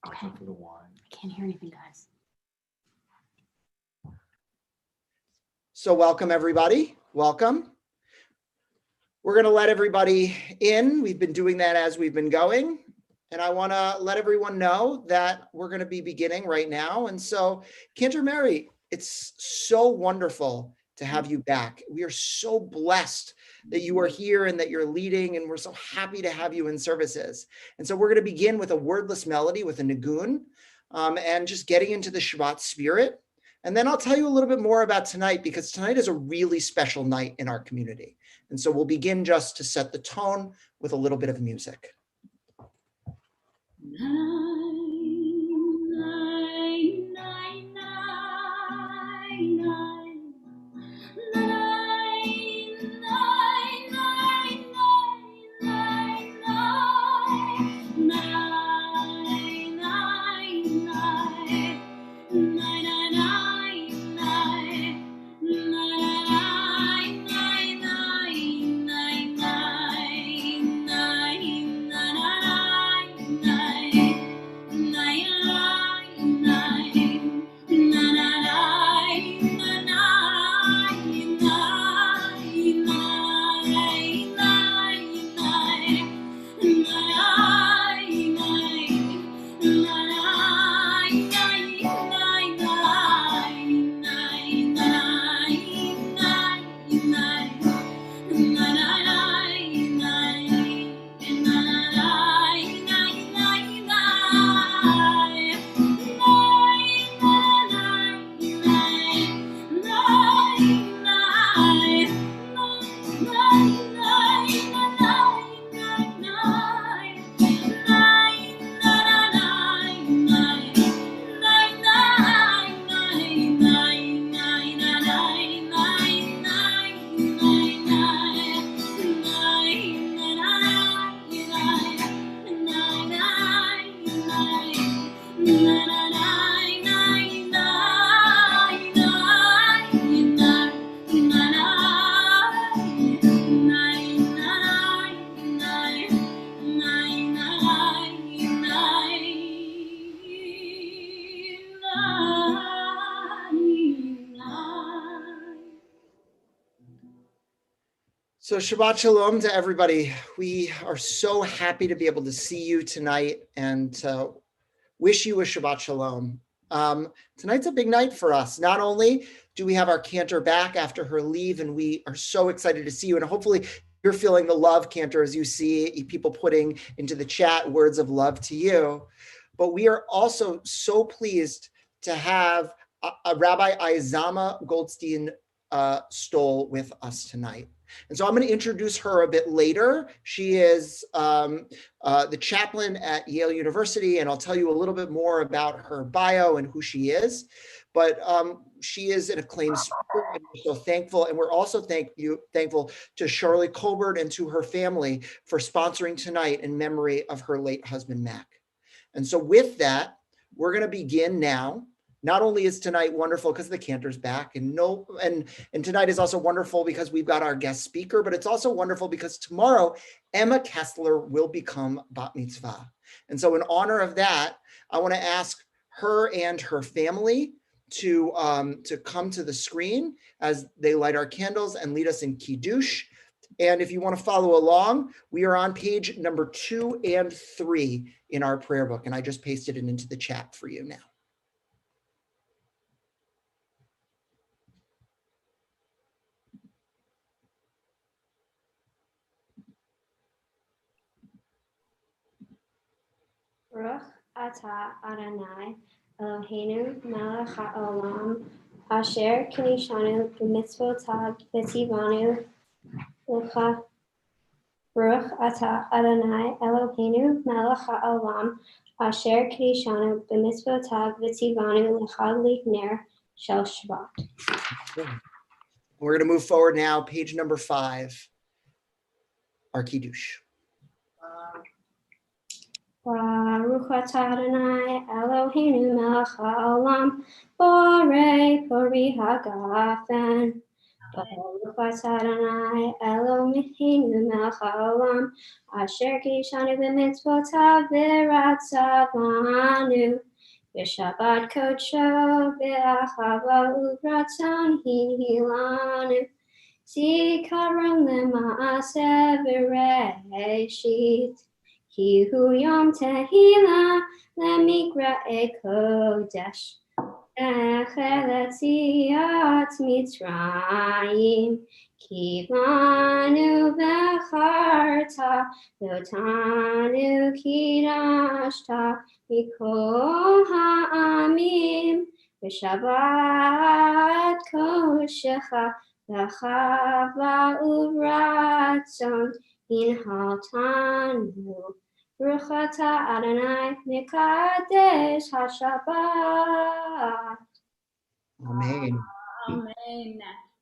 Okay. For the wine. I can't hear anything, guys. So welcome, everybody. Welcome. We're going to let everybody in. We've been doing that as we've been going. And I want to let everyone know that we're going to be beginning right now. And so, Cantor Mary, it's so wonderful to have you back. We are so blessed that you are here and that you're leading, and we're so happy to have you in services. And so we're going to begin with a wordless melody with a nigun, and just getting into the Shabbat spirit. And then I'll tell you a little bit more about tonight, because tonight is a really special night in our community. And so we'll begin just to set the tone with a little bit of music. So Shabbat Shalom to everybody. We are so happy to be able to see you tonight and to wish you a Shabbat Shalom. Tonight's a big night for us. Not only do we have our Cantor back after her leave, and we are so excited to see you, and hopefully you're feeling the love, Cantor, as you see people putting into the chat words of love to you. But we are also so pleased to have Rabbi Izama Goldstein Stoll with us tonight. And so I'm going to introduce her a bit later. She is the chaplain at Yale University, and I'll tell you a little bit more about her bio and who she is. But she is an acclaimed speaker, and we're so thankful. And we're also thankful to Charlie Colbert and to her family for sponsoring tonight in memory of her late husband, Mac. And so with that, we're going to begin now. Not only is tonight wonderful because the Cantor's back, and tonight is also wonderful because we've got our guest speaker, but it's also wonderful because tomorrow Emma Kessler will become bat mitzvah. And so in honor of that, I want to ask her and her family to come to the screen as they light our candles and lead us in Kiddush. And if you want to follow along, we are on page number 2 and 3 in our prayer book, and I just pasted it into the chat for you now. Baruch atah Adonai Eloheinu melech haolam asher kinishanu b'mitzvotav v'tzivanu lecha. Baruch atah Adonai Eloheinu melech haolam asher kinishanu b'mitzvotav v'tzivanu lecha ner shel Shabbat. We're going to move forward now, page number 5, our Kiddush. Baruch atah Adonai Eloheinu melech haolam borei pori hagafen Baruch atah Adonai Eloheinu melech haolam asher kishanu b'mitzvotav v'ratzav b'anu v'shabbat kodsho b'achava u'ratzon hilanu zikaron lema'aseh v'reshit ki hu yom tehillah lemikra'e kodesh Echeletiat Mitzrayim, Kivanu v'charta, Lotanu kidashta, Mikol ha'amim, V'shabbat koshecha, V'chava u'ratzon, Inhaltanu. Baruch atah Adonai Mekadesh HaShabbat. Amen. Amen.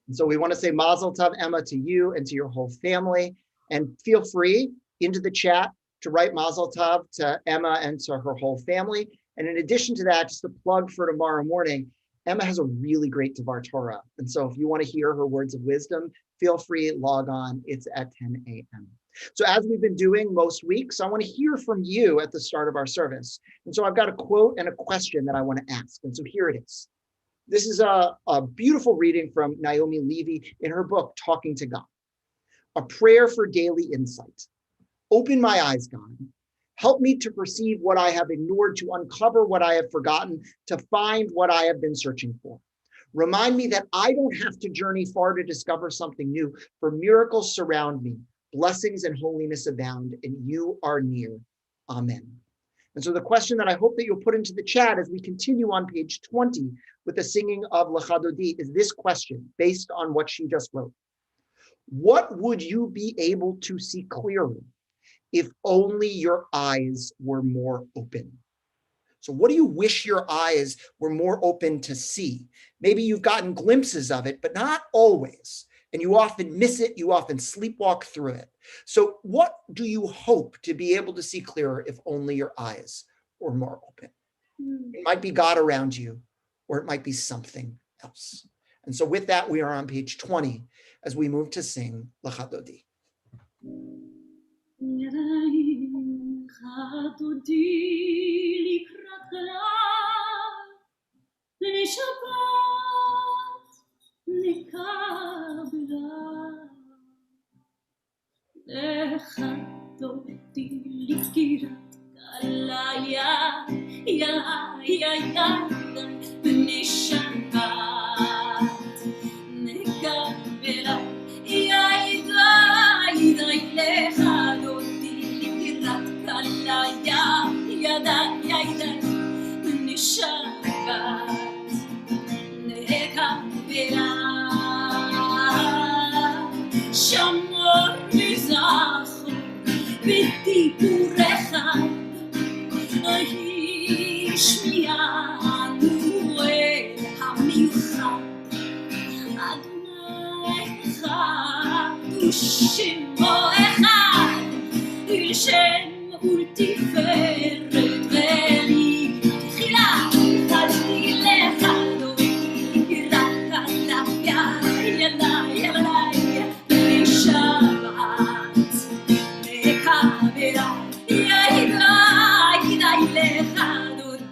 And so we want to say Mazel Tov, Emma, to you and to your whole family. And feel free into the chat to write Mazel Tov to Emma and to her whole family. And in addition to that, just a plug for tomorrow morning, Emma has a really great Devar Torah. And so if you want to hear her words of wisdom, feel free, log on. It's at 10 a.m. So as we've been doing most weeks, I want to hear from you at the start of our service. And so I've got a quote and a question that I want to ask. And so here it is. This is a beautiful reading from Naomi Levy in her book, Talking to God. A prayer for daily insight. Open my eyes, God. Help me to perceive what I have ignored, to uncover what I have forgotten, to find what I have been searching for. Remind me that I don't have to journey far to discover something new, for miracles surround me. Blessings and holiness abound, and you are near. Amen. And so the question that I hope that you'll put into the chat as we continue on page 20 with the singing of Lecha Dodi is this question based on what she just wrote. What would you be able to see clearly if only your eyes were more open? So what do you wish your eyes were more open to see? Maybe you've gotten glimpses of it, but not always. And you often miss it, you often sleepwalk through it. So what do you hope to be able to see clearer if only your eyes were more open? It might be God around you, or it might be something else. And so with that, we are on page 20 as we move to sing Lecha Dodi. Lecha Dodi likirat kalaya, ya b'nei Shabbat nekabela, ya lecha Dodi likirat kalaya, ya b'nei Shabbat nekabela. Shamor mizachor b'diburecha, השמיענו אל המיוחד. אדוני אחד ושמו אחד, לשם ולתפארת ולתחילה. חזתי לך אלוהי רק עליו ילדי בשבת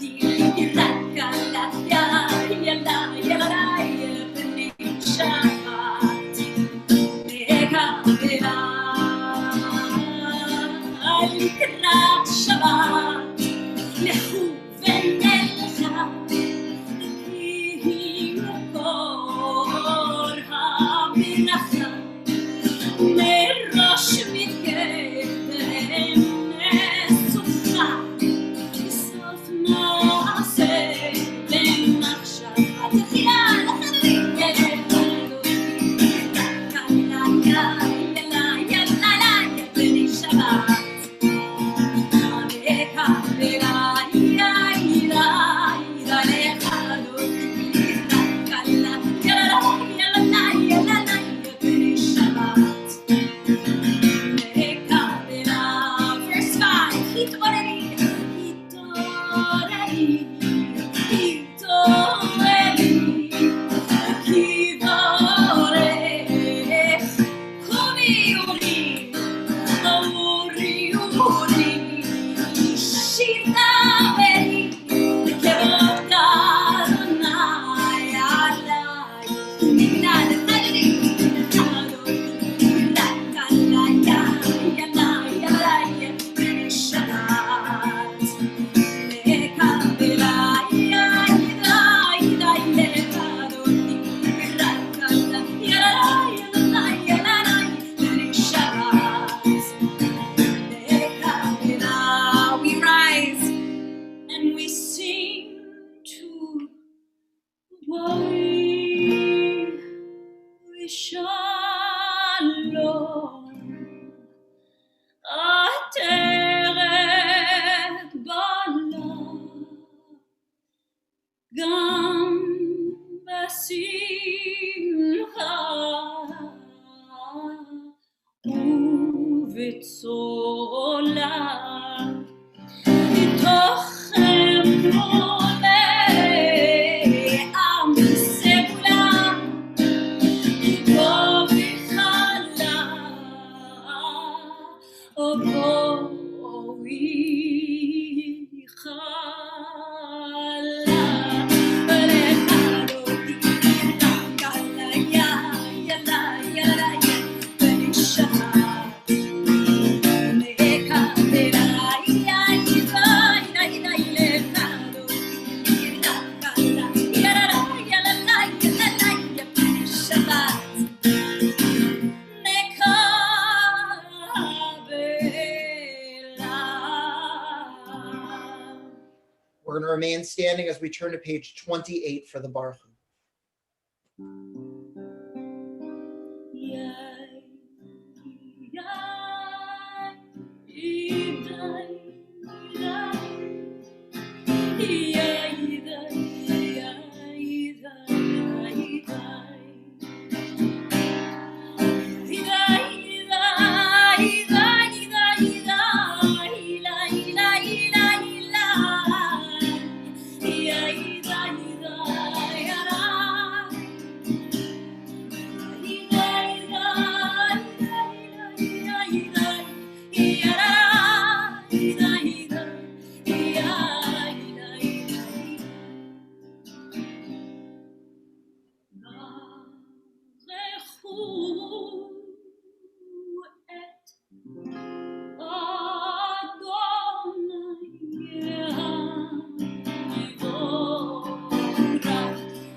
מקבלה. כדאי לך דודי רק עליו ילדי בשבת מקבלה. לקראת שבת לכו ונלכה, כי מקור המלאכה מראש מתקדם נשוכה, בסוף מעשה למחשבה תחילה. Shalom, ateret bala, gam basimcha, ubitzola, itochem ole, am segulam. We're going to remain standing as we turn to page 28 for the Baruch.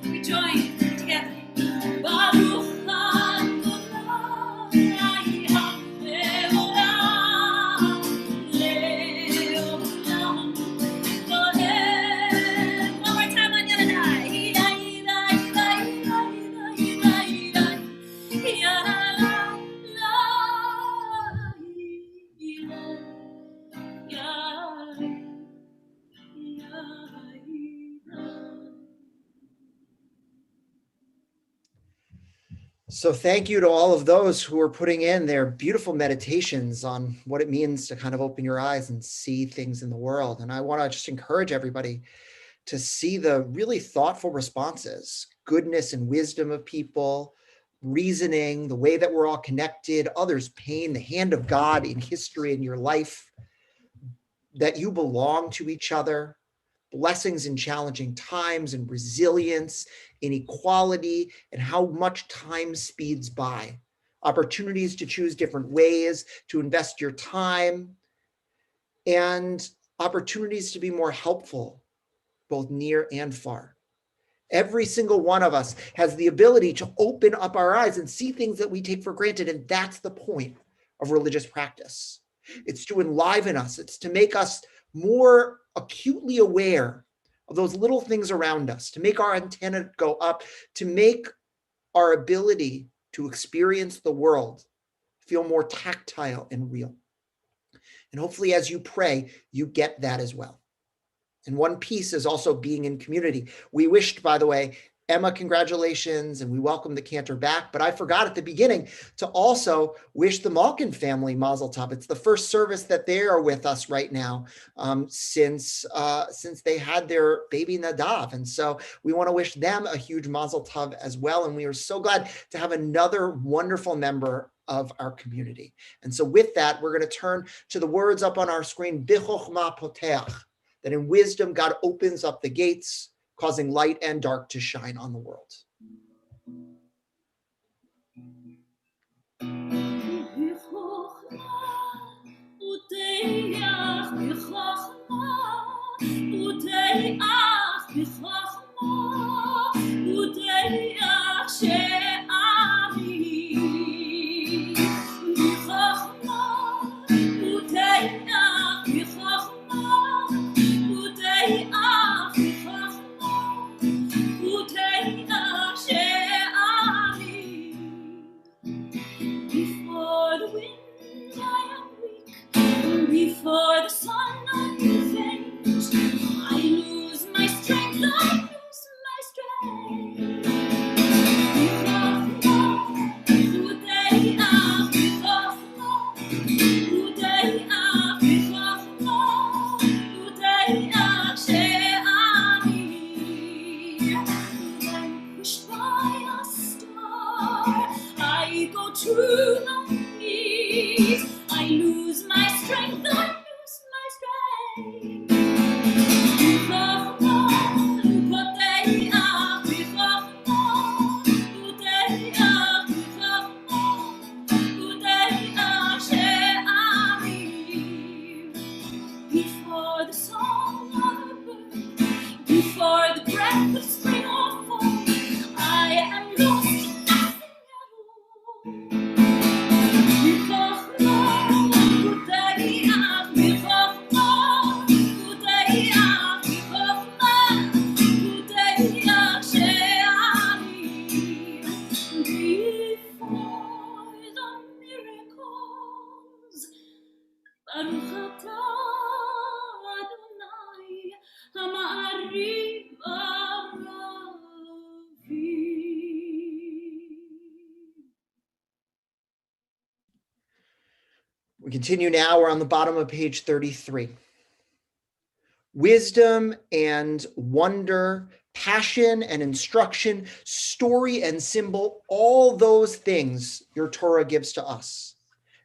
We join together. Baruch Adonai Leolam, Leolam. One more time on Yadai. So thank you to all of those who are putting in their beautiful meditations on what it means to kind of open your eyes and see things in the world. And I want to just encourage everybody to see the really thoughtful responses, goodness and wisdom of people, reasoning, the way that we're all connected, others' pain, the hand of God in history in your life, that you belong to each other, blessings in challenging times and resilience, inequality, and how much time speeds by. Opportunities to choose different ways to invest your time, and opportunities to be more helpful, both near and far. Every single one of us has the ability to open up our eyes and see things that we take for granted, and that's the point of religious practice. It's to enliven us. It's to make us more acutely aware of those little things around us, to make our antenna go up, to make our ability to experience the world feel more tactile and real. And hopefully as you pray, you get that as well. And one piece is also being in community. We wished, by the way, Emma, congratulations, and we welcome the cantor back. But I forgot at the beginning to also wish the Malkin family Mazel Tov. It's the first service that they are with us right now since they had their baby Nadav. And so we want to wish them a huge Mazel Tov as well. And we are so glad to have another wonderful member of our community. And so with that, we're going to turn to the words up on our screen, Bichochma Poteach, that in wisdom, God opens up the gates, causing light and dark to shine on the world. Utei to the knees. I lose my strength, I lose my strength. Before the song of a bird, before the breath of spring or fall, I am lost in nothing at all. Before the miracles, Baruch atah Adonai Ha'ma'ariv Aravim. We continue now. We're on the bottom of page 33. Wisdom and wonder, passion and instruction, story and symbol, all those things your Torah gives to us.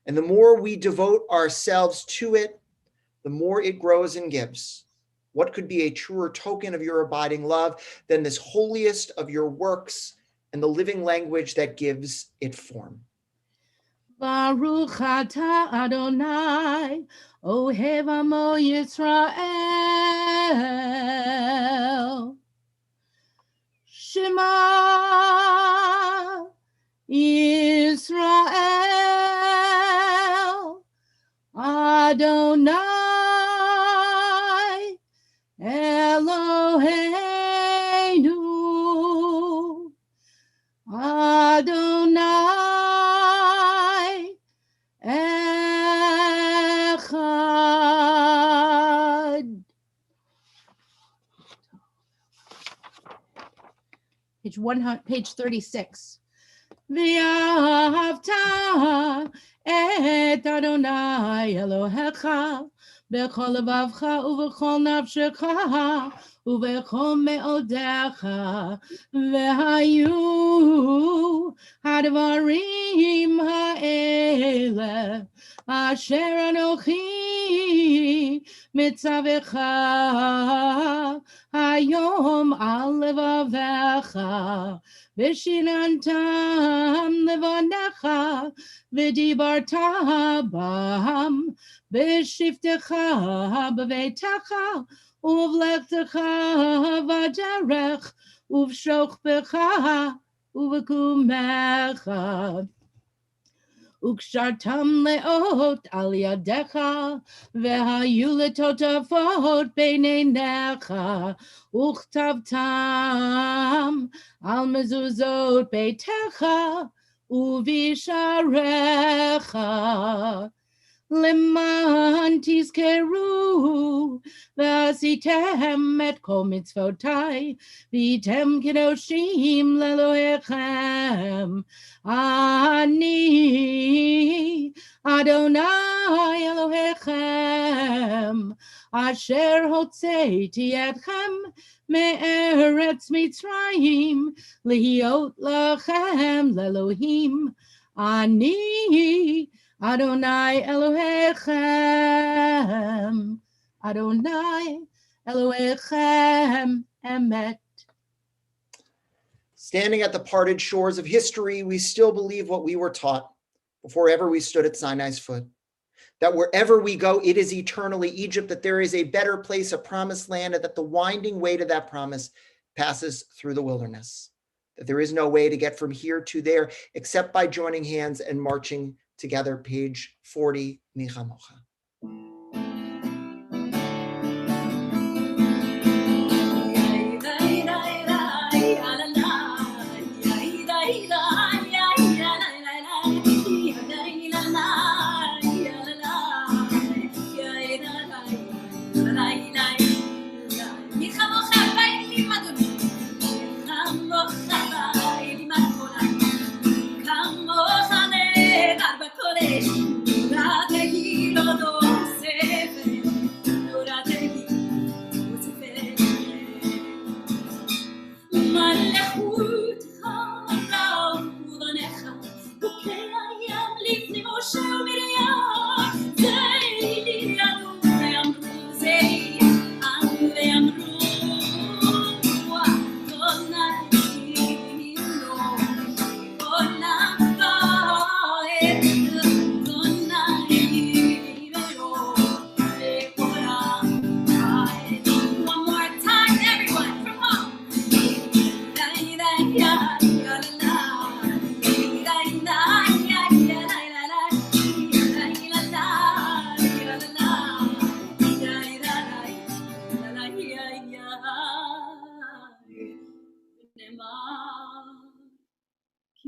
And the more we devote ourselves to it, the more it grows and gives. What could be a truer token of your abiding love than this holiest of your works and the living language that gives it form? Baruch atah Adonai, Ohev Amo Yisrael. Shema Yisrael, Adonai Eloheinu, Adonai Echad. Page 36. V'ahavta et Adonai Elohecha b'chol levavcha u'v'chol nafshecha u'v'chol me'odecha v'hayu hadvarim ha'ele asher anochi mitzavecha hayom al levavecha v'shinantam levanecha v'dibarta bam v'shiftecha b'veitecha uv'lechtecha v'derech uv'shochbecha uv'kumecha ukshartam leot al yadecha v'hayu letotafot beinenecha uchtavtam al mezuzot beitecha uvisharecha leman tizkeru v'asitem et kol mitzvotai v'item kedoshim lelohechem ani Adonai Elohechem asher hotzeiti etchem me'eretz Mitzrayim lihiot lachem lelohim ani Adonai Elohechem, Adonai Elohechem emet. Standing at the parted shores of history, we still believe what we were taught before ever we stood at Sinai's foot, that wherever we go, it is eternally Egypt, that there is a better place, a promised land, and that the winding way to that promise passes through the wilderness, that there is no way to get from here to there except by joining hands and marching together. Page 40, Michamocha. Come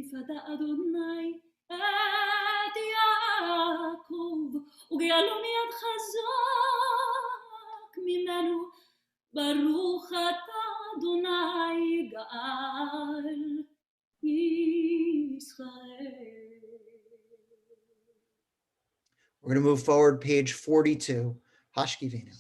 פדה אדוני את יעקב, וגאלו מיד חזק ממנו. ברוך אתה אדוני גאל ישראל. We're going to move forward, page 42. Hashkivenu.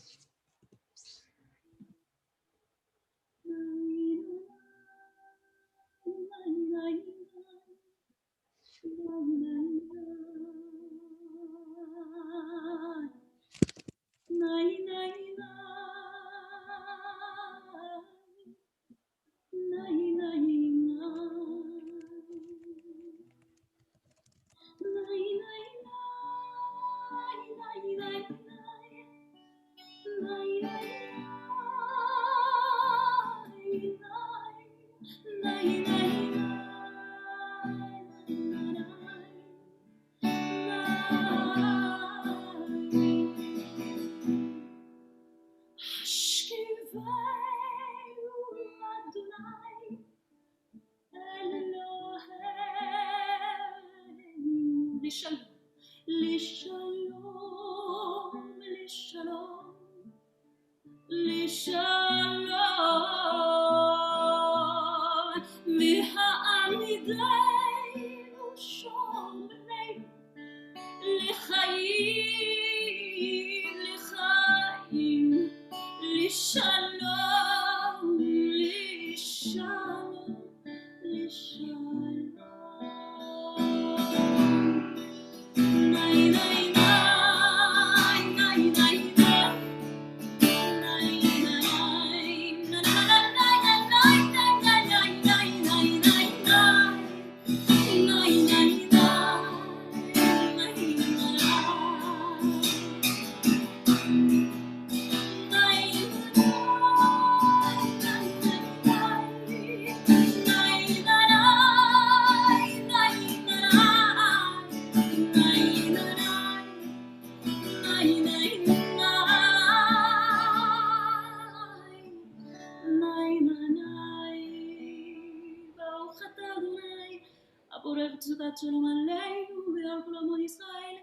שלום עלינו ועל כל עמו ישראל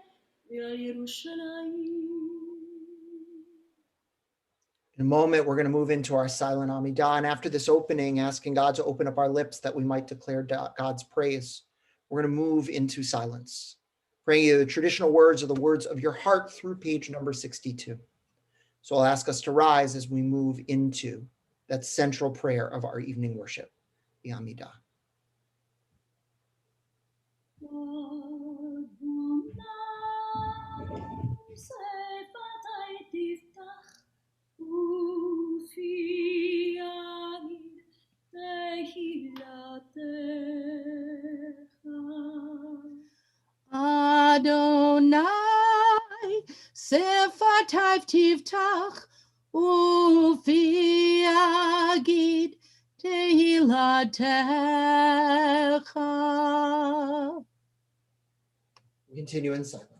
ועל ירושלים. In a moment, we're going to move into our silent Amidah. And after this opening, asking God to open up our lips that we might declare God's praise, we're going to move into silence. Praying you the traditional words are the words of your heart through page number 62. So I'll ask us to rise as we move into that central prayer of our evening worship, the Amidah. Adonai, sefatayv tiftach, ufi agid tehilatecha. Continue in silence.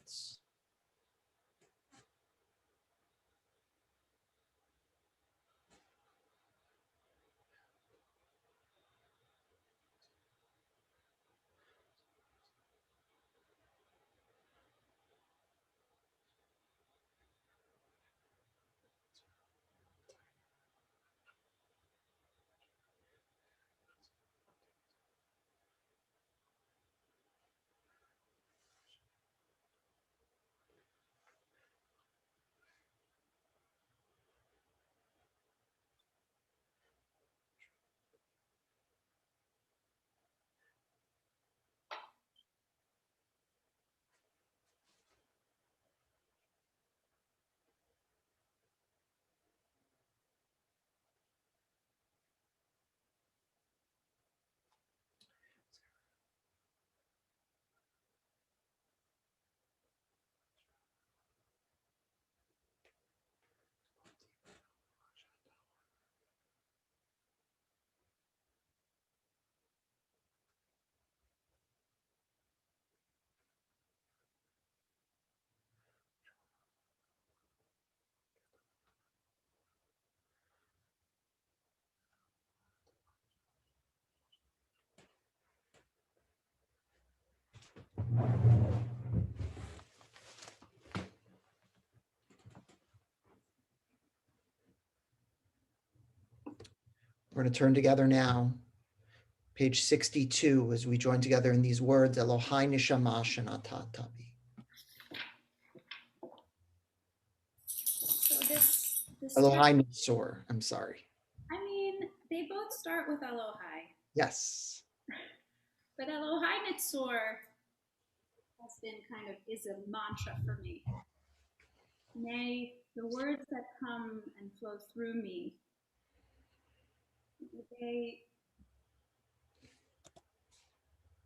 We're going to turn together now, page 62, as we join together in these words, Elohai neshama shenata tabi. So this Elohai Nitzor, I'm sorry. I mean, they both start with Elohai, Yes. but Elohai Nitzor has been is a mantra for me. May the words that come and flow through me, they,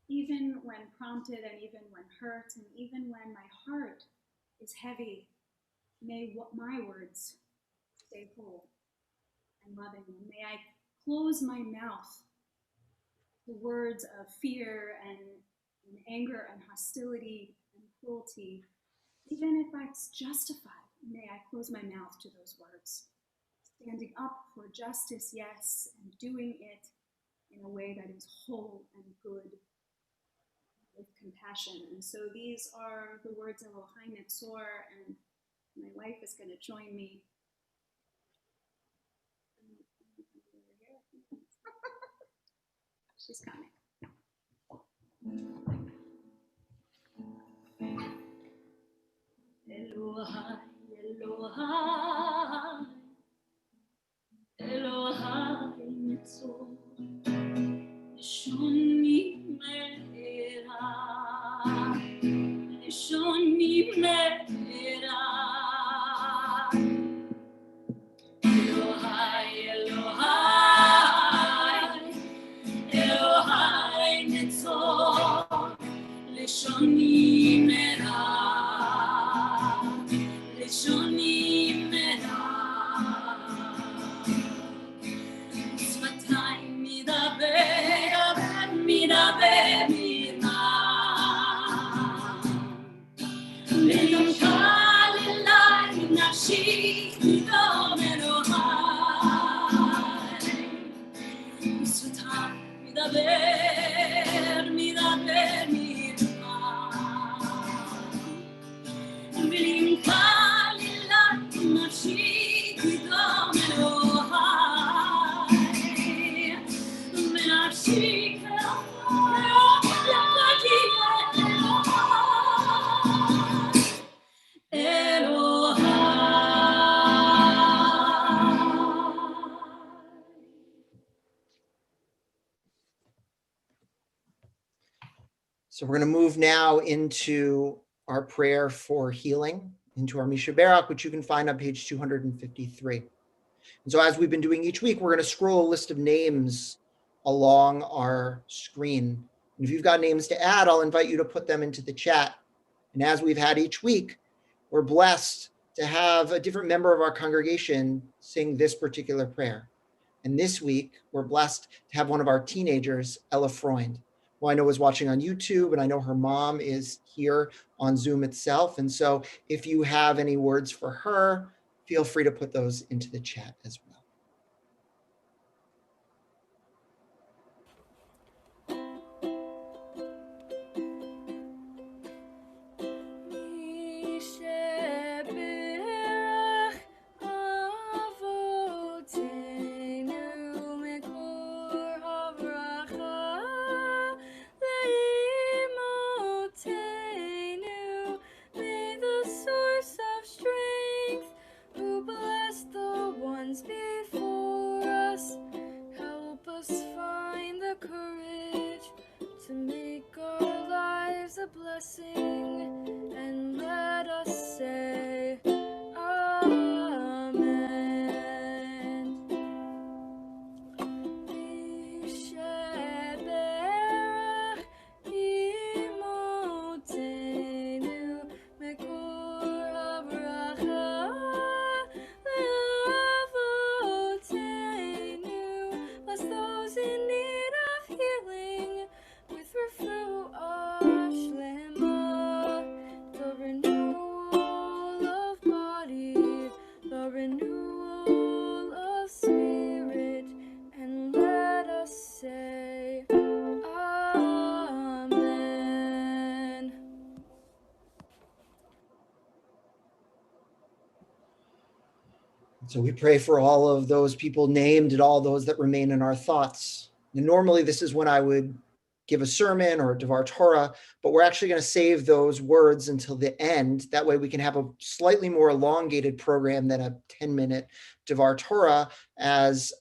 even when prompted and even when hurt and even when my heart is heavy, may my words stay whole and loving. And may I close my mouth to words of fear and anger and hostility and cruelty, even if it's justified. May I close my mouth to those words, standing up for justice, yes, and doing it in a way that is whole and good, with compassion. And so these are the words of Elohai Netzor, and my wife is going to join me. She's coming. Elohai, Elohai, Elohai Netzor, Lishoni me'era, Lishoni me'era. Elohai, Elohai, Elohai Netzor, Lishoni me'era, Lishoni me'era. Sfatai midaber, midaber mina. Le'yom kalilai nafshi midom Elohai. Sfatai midaber, midaber mina. Le'yom kalilai nafshi midom Elohai. Menafshi So we're going to move now into our prayer for healing, into our Misha Barak, which you can find on page 253. And so as we've been doing each week, we're going to scroll a list of names along our screen. And if you've got names to add, I'll invite you to put them into the chat. And as we've had each week, we're blessed to have a different member of our congregation sing this particular prayer. And this week, we're blessed to have one of our teenagers, Ella Freund, who I know is watching on YouTube, and I know her mom is here on Zoom itself. And so if you have any words for her, feel free to put those into the chat as well. Before us, help us find the courage to make our lives a blessing, and let us say Amen. Yisheberach imotenu mekor havracha. Bless those in need of healing with refuah shlema. So we pray for all of those people named and all those that remain in our thoughts. And normally this is when I would give a sermon or a Devar Torah, but we're actually going to save those words until the end. That way we can have a slightly more elongated program than a 10-minute Devar Torah as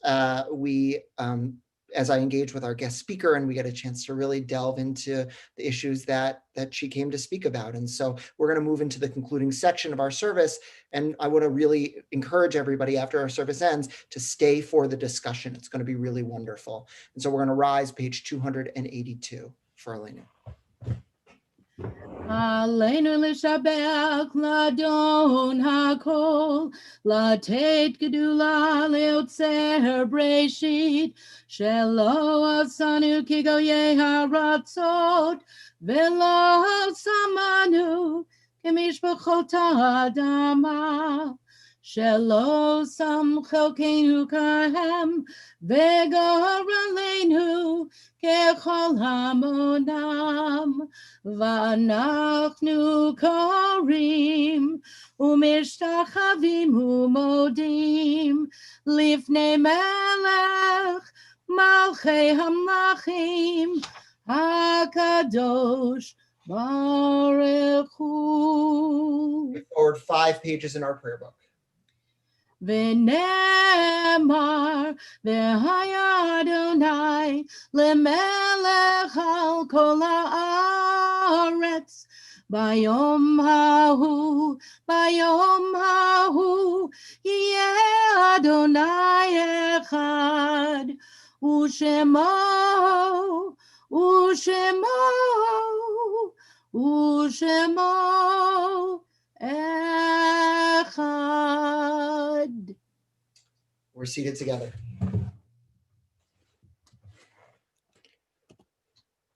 as I engage with our guest speaker and we get a chance to really delve into the issues that she came to speak about. And so we're going to move into the concluding section of our service. And I want to really encourage everybody after our service ends to stay for the discussion. It's going to be really wonderful. And so we're going to rise page 282 for Aleinu. Aleinu l'shabach ladon hakol, latet gedula leotzer breshit, shelo asanu kigoye haratzot, velo samanu kemishpachot ha'adama, shelo sam chelkeinu kahem, vegor aleinu kechol hamonam. V'anachnu korim u'mishtachavim u'modim lifnei melech malchei hamlachim hakadosh baruch hu. Forward 5 pages in our prayer book. V'nemar v'haya Adonai lemelech al kol haaretz bayom hahu yeh Adonai echad u'shemo echad. We're seated together.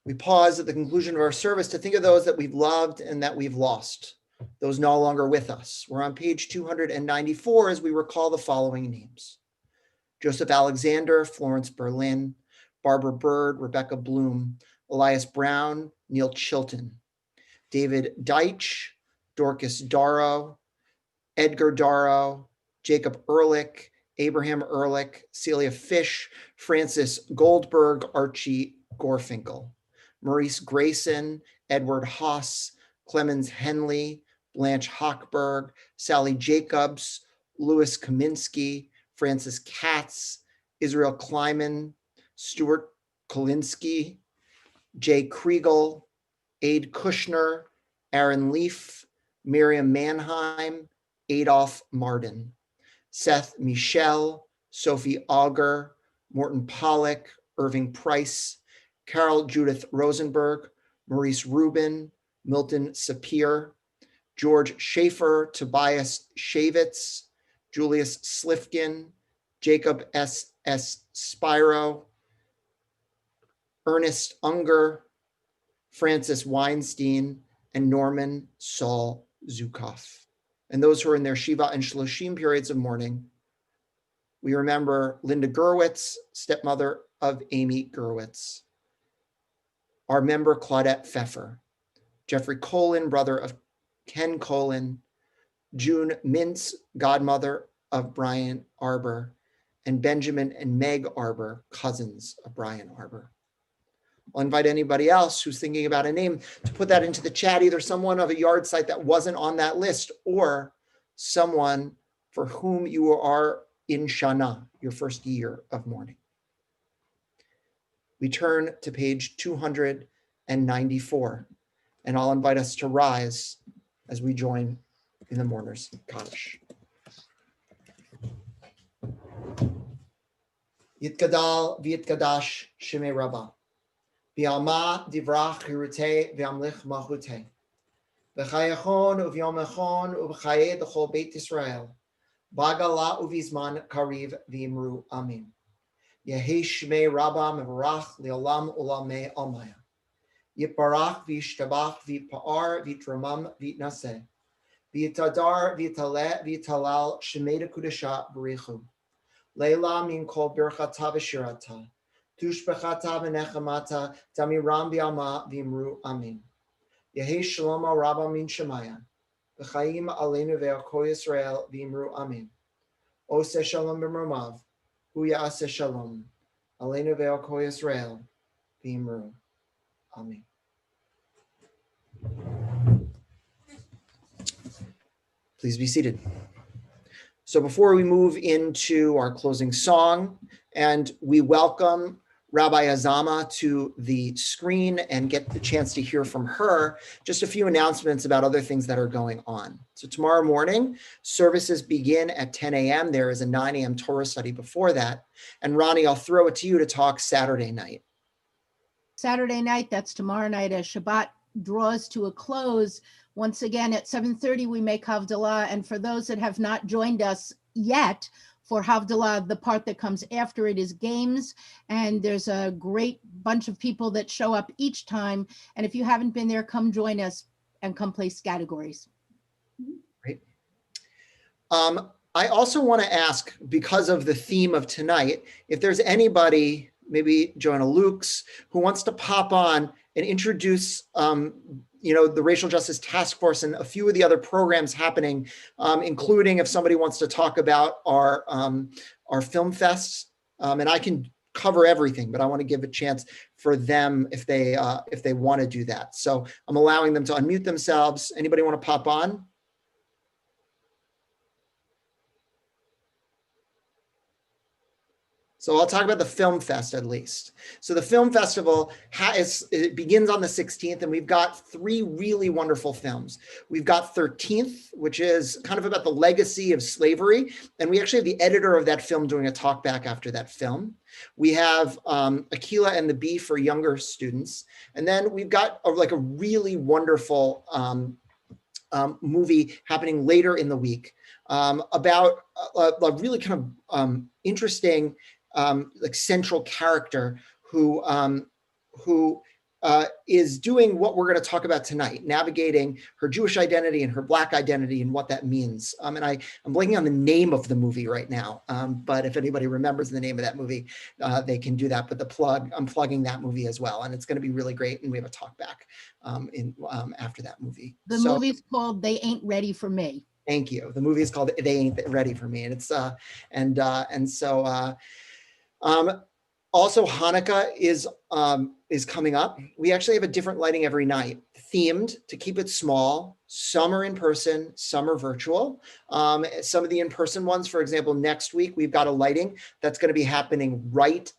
We pause at the conclusion of our service to think of those that we've loved and that we've lost, those no longer with us. We're on page 294 as we recall the following names: Joseph Alexander, Florence Berlin, Barbara Bird, Rebecca Bloom, Elias Brown, Neil Chilton, David Deitch, Dorcas Darrow, Edgar Darrow, Jacob Ehrlich, Abraham Ehrlich, Celia Fish, Francis Goldberg, Archie Gorfinkel, Maurice Grayson, Edward Haas, Clemens Henley, Blanche Hochberg, Sally Jacobs, Louis Kaminsky, Francis Katz, Israel Kleiman, Stuart Kolinsky, Jay Kriegel, Aid Kushner, Aaron Leaf, Miriam Mannheim, Adolph Marden, Seth Michel, Sophie Auger, Morton Pollock, Irving Price, Carol Judith Rosenberg, Maurice Rubin, Milton Sapir, George Schaefer, Tobias Shavitz, Julius Slifkin, Jacob S. Spiro, Ernest Unger, Francis Weinstein, and Norman Saul Zukoff. And those who are in their Shiva and Shloshim periods of mourning, we remember Linda Gerwitz, stepmother of Amy Gerwitz, our member Claudette Pfeffer, Jeffrey Colin, brother of Ken Colin, June Mintz, godmother of Brian Arbor, and Benjamin and Meg Arbor, cousins of Brian Arbor. I'll invite anybody else who's thinking about a name to put that into the chat, either someone of a yard site that wasn't on that list or someone for whom you are in Shana, your first year of mourning. We turn to page 294, and I'll invite us to rise as we join in the mourners' Kaddish. Yitgadal v'yitkadash shemei Rabbah. V'yalma divrach chirutei v'yamlich malchutei. V'chayachon u'v'yomechon u'v'chayei d'chol Beit Yisrael. Bagala u'vizman kariv v'imru amin. Yehi shmei Rabbah mevarach li'olam u'lamei almaya. Yitbarach v'yishtabach v'yitpa'ar v'yitramam v'yitnaseh. V'yitadar v'yitaleh v'yitalal shmei dekudesha b'richu. Leila min kol birchata v'shirata. Tushbechata v'nechamata tamiram v'yama v'imru amin. Yehi shlomo Rabbah min shemaya. V'chaim aleinu ve'al kol Yisrael v'imru amin. Ose shalom b'mromav, hu ya'aseh shalom, aleinu ve'al kol Yisrael, v'imru. Amen. Please be seated. So before we move into our closing song, and we welcome Rabbi Azama to the screen and get the chance to hear from her, just a few announcements about other things that are going on. So tomorrow morning, services begin at 10 a.m. There is a 9 a.m. Torah study before that. And Ronnie, I'll throw it to you to talk Saturday night. Saturday night, that's tomorrow night, as Shabbat draws to a close. Once again, at 7:30, we make Havdalah. And for those that have not joined us yet for Havdalah, the part that comes after it is games. And there's a great bunch of people that show up each time. And if you haven't been there, come join us and come play categories. Great. I also want to ask, because of the theme of tonight, if there's anybody, maybe Joanna Lukes, who wants to pop on and introduce the Racial Justice Task Force and a few of the other programs happening, including if somebody wants to talk about our film fests, and I can cover everything, but I want to give a chance for them if they want to do that. So I'm allowing them to unmute themselves. Anybody want to pop on? So I'll talk about the Film Fest at least. So the Film Festival it begins on the 16th, and we've got 3 really wonderful films. We've got 13th, which is kind of about the legacy of slavery. And we actually have the editor of that film doing a talk back after that film. We have Aquila and the Bee for younger students. And then we've got a really wonderful movie happening later in the week about a really kind of interesting central character who is doing what we're going to talk about tonight, navigating her Jewish identity and her Black identity and what that means. And I'm blanking on the name of the movie right now, but if anybody remembers the name of that movie, they can do that. But I'm plugging that movie as well, and it's going to be really great. And we have a talk back after that movie. The movie's called They Ain't Ready for Me. Thank you. The movie is called They Ain't Ready for Me, and it's also Hanukkah is coming up. We actually have a different lighting every night, themed to keep it small. Some are in person, some are virtual. Some of the in-person ones, for example, next week we've got a lighting that's going to be happening right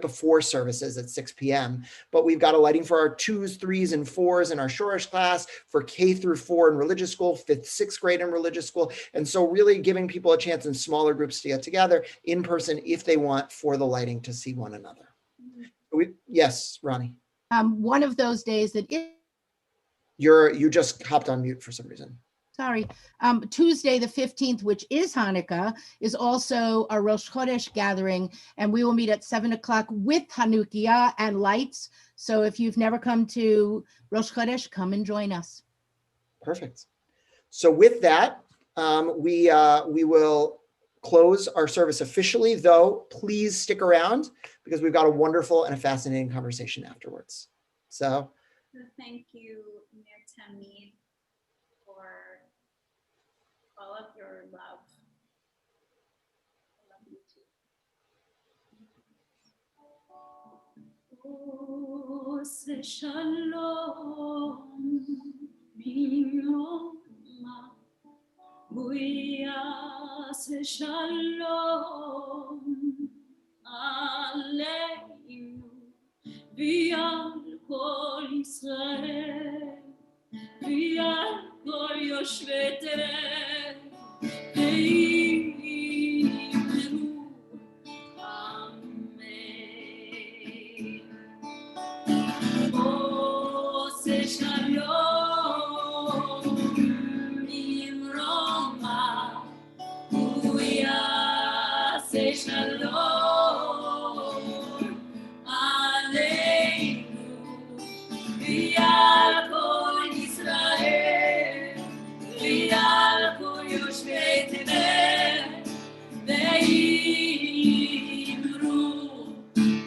before services at 6 p.m. But we've got a lighting for our 2s, 3s, and 4s in our Shoresh class, for K through 4 in religious school, 5th, 6th grade in religious school. And so really giving people a chance in smaller groups to get together in person if they want for the lighting to see one another. Yes, Ronnie. One of those days that is... You just hopped on mute for some reason. Sorry. Tuesday, the 15th, which is Hanukkah, is also a Rosh Chodesh gathering, and we will meet at 7 o'clock with Hanukkah and lights. So if you've never come to Rosh Chodesh, come and join us. Perfect. So with that, we will close our service officially, though please stick around because we've got a wonderful and a fascinating conversation afterwards. So thank you, Mir Tamid, for all of your love. I love you too. Oh, shalom, minoma, se shalom, aleinu, v'al kol Yisrael, v'al kol yoshvei terev, v'yimru, amen. Oh, se shalom, in Roma, se shalom, aleinu, v'al kol Yisrael, v'al kol yoshvei terev, v'yimru,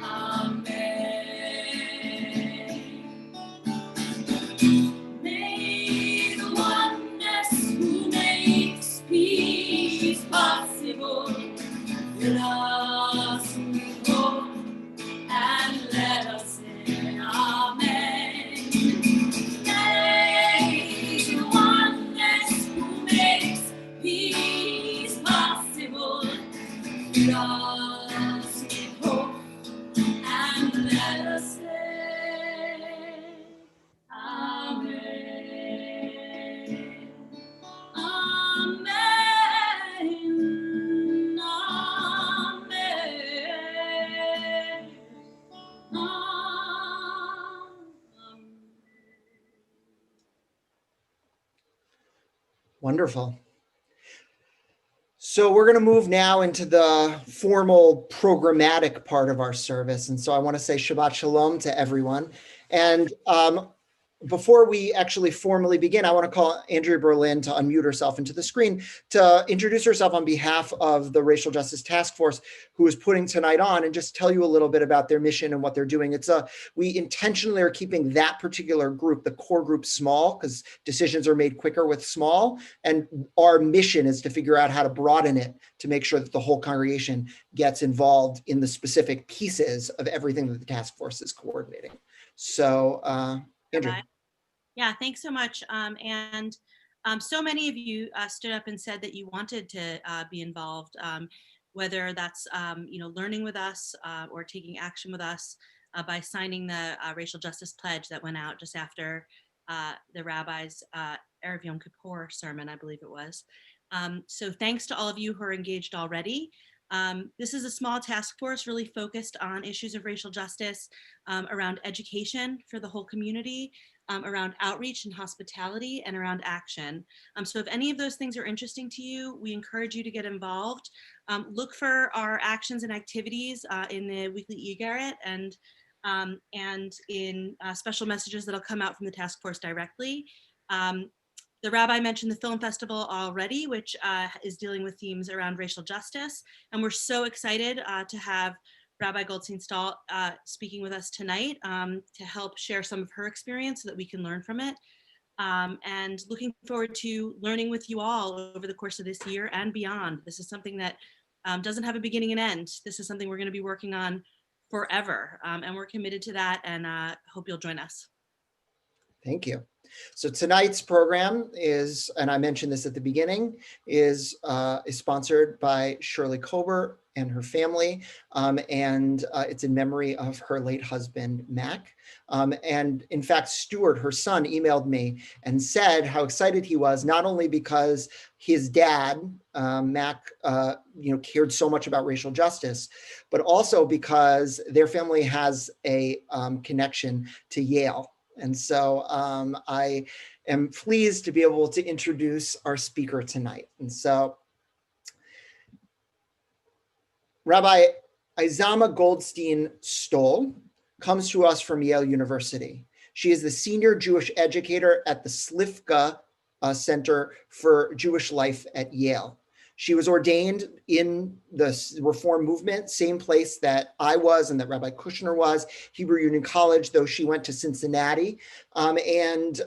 amen. May the oneness who makes peace Wonderful. So we're going to move now into the formal programmatic part of our service. And so I want to say Shabbat Shalom to everyone. And before we actually formally begin, I want to call Andrea Berlin to unmute herself into the screen to introduce herself on behalf of the Racial Justice Task Force, who is putting tonight on, and just tell you a little bit about their mission and what they're doing. We intentionally are keeping that particular group, the core group, small, because decisions are made quicker with small. And our mission is to figure out how to broaden it to make sure that the whole congregation gets involved in the specific pieces of everything that the task force is coordinating. So, Andrea. Yeah, thanks so much. So many of you stood up and said that you wanted to be involved, whether that's learning with us or taking action with us by signing the Racial Justice Pledge that went out just after the rabbi's Erev Yom Kippur sermon, I believe it was. So thanks to all of you who are engaged already. This is a small task force really focused on issues of racial justice around education for the whole community, around outreach and hospitality, and around action. So if any of those things are interesting to you, we encourage you to get involved. Look for our actions and activities in the weekly e-garret and in special messages that'll come out from the task force directly. The rabbi mentioned the film festival already, which is dealing with themes around racial justice. And we're so excited to have Rabbi Goldstein-Stahl speaking with us tonight to help share some of her experience so that we can learn from it. And looking forward to learning with you all over the course of this year and beyond. This is something that doesn't have a beginning and end. This is something we're going to be working on forever. And we're committed to that, and hope you'll join us. Thank you. So tonight's program is, and I mentioned this at the beginning, is sponsored by Shirley Colbert and her family, and it's in memory of her late husband, Mac. And in fact, Stuart, her son, emailed me and said how excited he was, not only because his dad, Mac, cared so much about racial justice, but also because their family has a connection to Yale. And so I am pleased to be able to introduce our speaker tonight. And so Rabbi Izama Goldstein-Stahl comes to us from Yale University. She is the senior Jewish educator at the Slifka Center for Jewish Life at Yale. She was ordained in the Reform movement, same place that I was and that Rabbi Kushner was, Hebrew Union College, though she went to Cincinnati, and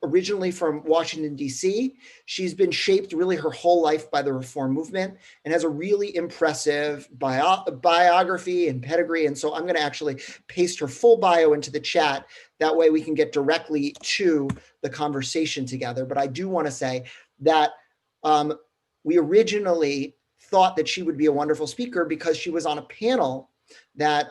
originally from Washington, D.C. She's been shaped really her whole life by the Reform movement and has a really impressive biography and pedigree. And so I'm going to actually paste her full bio into the chat. That way we can get directly to the conversation together. But I do want to say that we originally thought that she would be a wonderful speaker because she was on a panel that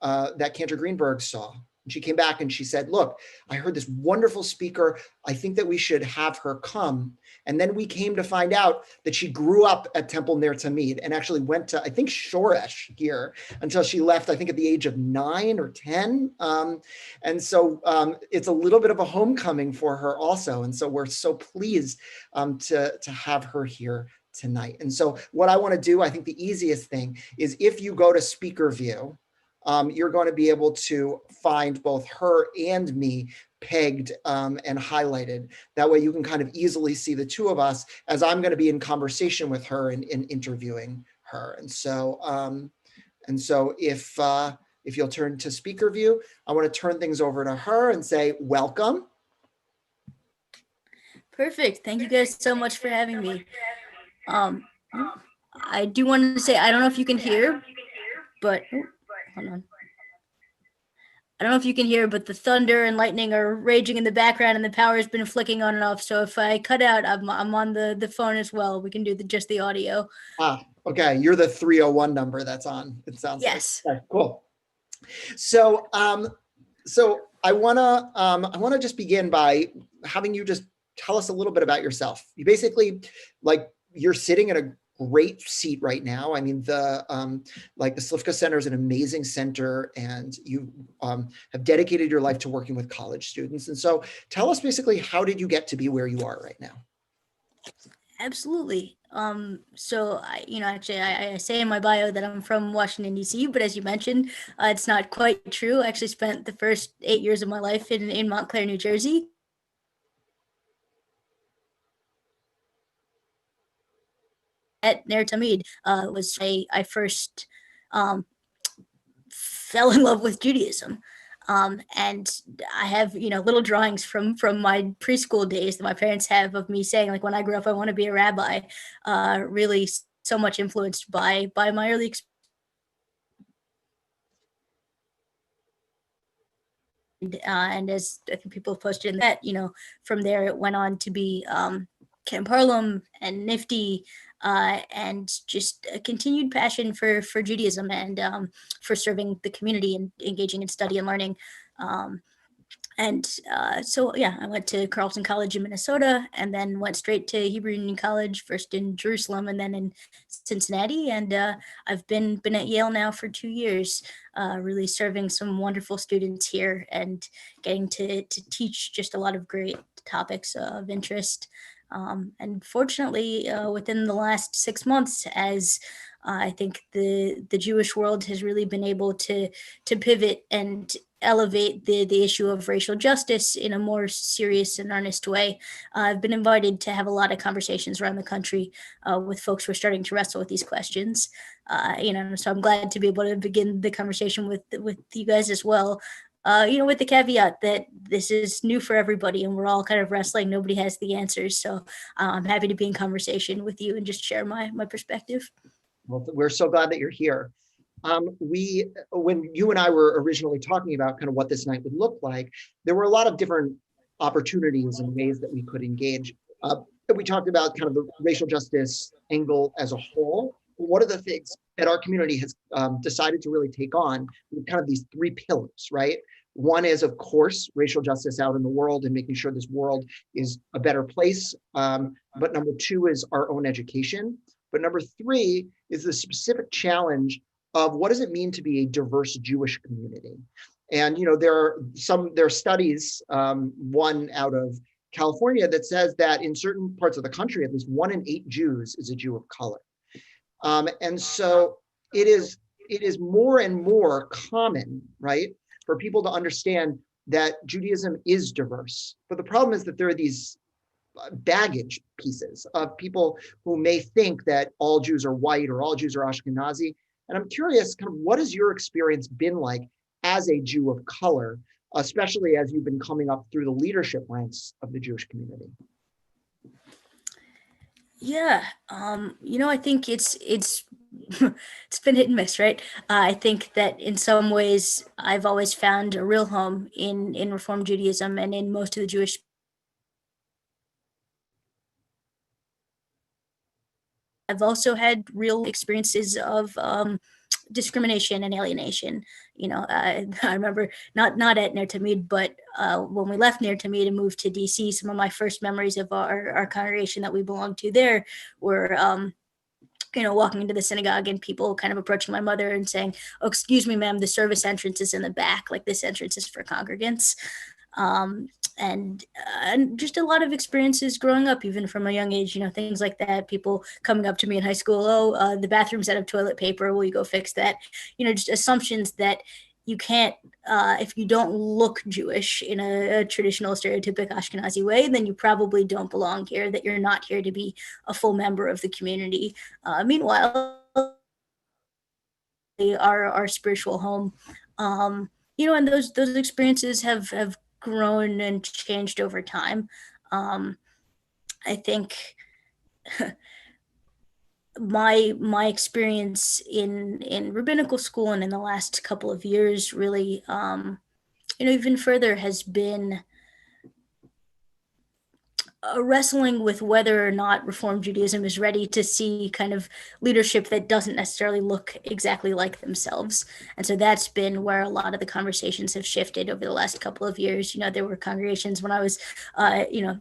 that Cantor Greenberg saw. And she came back and she said, look, I heard this wonderful speaker. I think that we should have her come. And then we came to find out that she grew up at Temple Ner Tamid and actually went to, I think, Shoresh here until she left, I think, at the age of 9 or 10. And so it's a little bit of a homecoming for her also. And so we're so pleased to have her here tonight. And so what I want to do, I think the easiest thing is if you go to Speaker View, you're going to be able to find both her and me pegged and highlighted. That way you can kind of easily see the two of us as I'm going to be in conversation with her and interviewing her. And so if you'll turn to Speaker View, I want to turn things over to her and say, welcome. Perfect. Thank you guys so much for having me. I do want to say, I don't know if you can hear, but hold on. I don't know if you can hear, but the thunder and lightning are raging in the background and the power has been flicking on and off. So if I cut out, I'm on the phone as well. We can do just the audio. Okay. You're the 301 number that's on. It sounds yes. Like. Okay, cool. So, I wanna just begin by having you just tell us a little bit about yourself. You basically, you're sitting in a great seat right now. I mean, the Slifka Center is an amazing center, and you have dedicated your life to working with college students. And so tell us basically, how did you get to be where you are right now? Absolutely. So actually, I say in my bio that I'm from Washington, D.C., but as you mentioned, it's not quite true. I actually spent the first 8 years of my life in Montclair, New Jersey. At Ner Tamid was I first fell in love with Judaism. And I have, little drawings from my preschool days that my parents have of me saying, like, when I grew up, I want to be a rabbi. Really, so much influenced by my early experience. And as I think people have posted in that, from there it went on to be Camp Harlem and Nifty, and just a continued passion for Judaism and for serving the community and engaging in study and learning. So yeah, I went to Carleton College in Minnesota and then went straight to Hebrew Union College, first in Jerusalem and then in Cincinnati. And I've been at Yale now for 2 years, really serving some wonderful students here and getting to teach just a lot of great topics of interest. And fortunately, within the last 6 months, as I think the Jewish world has really been able to pivot and elevate the issue of racial justice in a more serious and earnest way. I've been invited to have a lot of conversations around the country with folks who are starting to wrestle with these questions. So I'm glad to be able to begin the conversation with you guys as well. With the caveat that this is new for everybody and we're all kind of wrestling. Nobody has the answers. So I'm happy to be in conversation with you and just share my perspective. Well, we're so glad that you're here. When you and I were originally talking about kind of what this night would look like, there were a lot of different opportunities and ways that we could engage. We talked about kind of the racial justice angle as a whole. One of the things that our community has decided to really take on, kind of these 3 pillars, right? One is, of course, racial justice out in the world and making sure this world is a better place. But number 2 is our own education. But number 3 is the specific challenge of what does it mean to be a diverse Jewish community? And there are studies, one out of California, that says that in certain parts of the country, at least 1 in 8 Jews is a Jew of color. And so it is more and more common, right, for people to understand that Judaism is diverse. But the problem is that there are these baggage pieces of people who may think that all Jews are white or all Jews are Ashkenazi. And I'm curious, kind of, what has your experience been like as a Jew of color, especially as you've been coming up through the leadership ranks of the Jewish community? Yeah, I think it's it's been hit and miss, right? I think that in some ways I've always found a real home in Reform Judaism and in most of the Jewish. I've also had real experiences of discrimination and alienation. I remember not at Ner Tamid, but when we left Ner Tamid and moved to DC, some of my first memories of our congregation that we belonged to there were walking into the synagogue and people kind of approaching my mother and saying, "Oh, excuse me, ma'am, the service entrance is in the back. Like, this entrance is for congregants." And just a lot of experiences growing up, even from a young age, things like that. People coming up to me in high school, "Oh, the bathroom's out of toilet paper. Will you go fix that?" Just assumptions that you can't, if you don't look Jewish in a traditional stereotypic Ashkenazi way, then you probably don't belong here, that you're not here to be a full member of the community. Meanwhile, our spiritual home, and those experiences have grown and changed over time. I think my experience in rabbinical school and in the last couple of years really, even further has been wrestling with whether or not Reform Judaism is ready to see kind of leadership that doesn't necessarily look exactly like themselves. And so that's been where a lot of the conversations have shifted over the last couple of years. There were congregations when I was,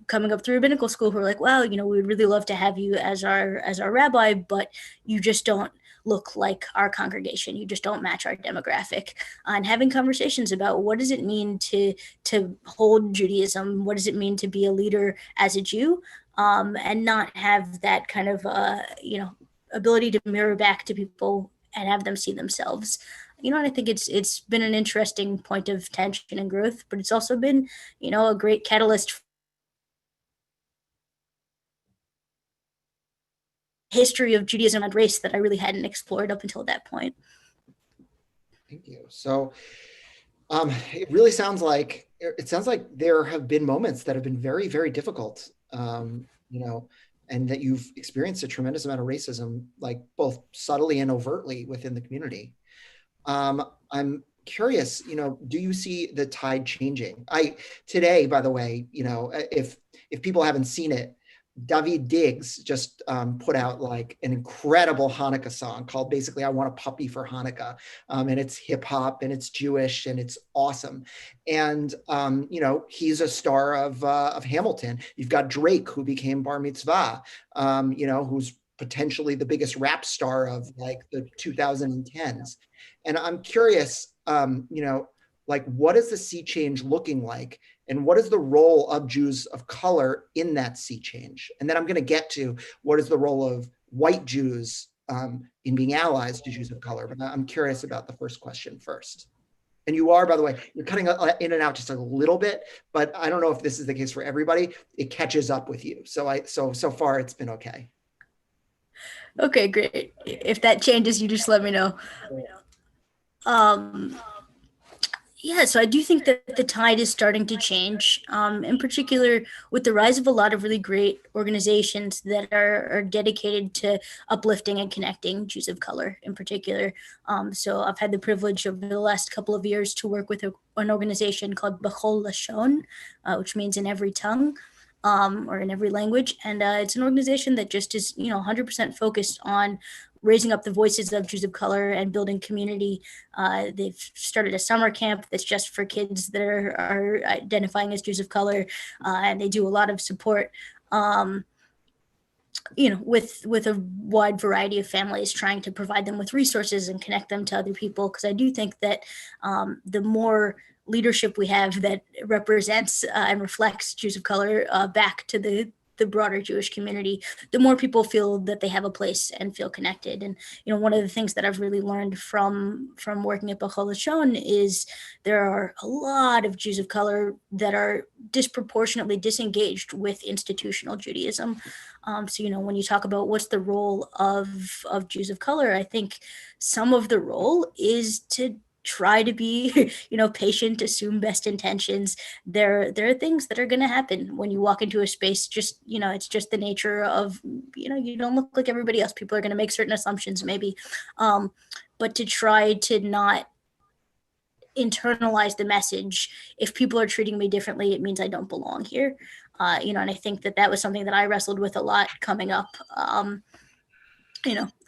coming up through rabbinical school who were like, "Wow, we would really love to have you as our rabbi, but you just don't look like our congregation. You just don't match our demographic." And having conversations about what does it mean to hold Judaism? What does it mean to be a leader as a Jew? and not have that kind of ability to mirror back to people and have them see themselves. And I think it's been an interesting point of tension and growth, but it's also been a great catalyst. History of Judaism and race that I really hadn't explored up until that point. Thank you. So it really sounds like there have been moments that have been very, very difficult, and that you've experienced a tremendous amount of racism, like both subtly and overtly within the community. I'm curious, do you see the tide changing? Today, by the way, if people haven't seen it, David Diggs just put out like an incredible Hanukkah song called basically I Want a Puppy for Hanukkah. And it's hip hop and it's Jewish and it's awesome. And, he's a star of Hamilton. You've got Drake, who became Bar Mitzvah, who's potentially the biggest rap star of like the 2010s. And I'm curious, what is the sea change looking like? And what is the role of Jews of color in that sea change? And then I'm going to get to what is the role of white Jews in being allies to Jews of color. But I'm curious about the first question first. And you are, by the way, you're cutting in and out just a little bit, but I don't know if this is the case for everybody. It catches up with you. So far it's been okay. Okay, great. If that changes, you just let me know. So I do think that the tide is starting to change, in particular with the rise of a lot of really great organizations that are dedicated to uplifting and connecting Jews of color in particular. So I've had the privilege over the last couple of years to work with an organization called B'chol Lashon, which means in every tongue. Or in every language. And it's an organization that just is, 100% focused on raising up the voices of Jews of color and building community. They've started a summer camp that's just for kids that are identifying as Jews of color. And they do a lot of support, with a wide variety of families, trying to provide them with resources and connect them to other people. Because I do think that the more leadership we have that represents and reflects Jews of color back to the broader Jewish community, the more people feel that they have a place and feel connected. And one of the things that I've really learned from working at B'chol Lashon is there are a lot of Jews of color that are disproportionately disengaged with institutional Judaism. So when you talk about what's the role of Jews of color, I think some of the role is to try to be, patient, assume best intentions. There are things that are going to happen when you walk into a space. Just, it's just the nature of, you don't look like everybody else. People are going to make certain assumptions, maybe. But to try to not internalize the message, if people are treating me differently, it means I don't belong here. And I think that was something that I wrestled with a lot coming up.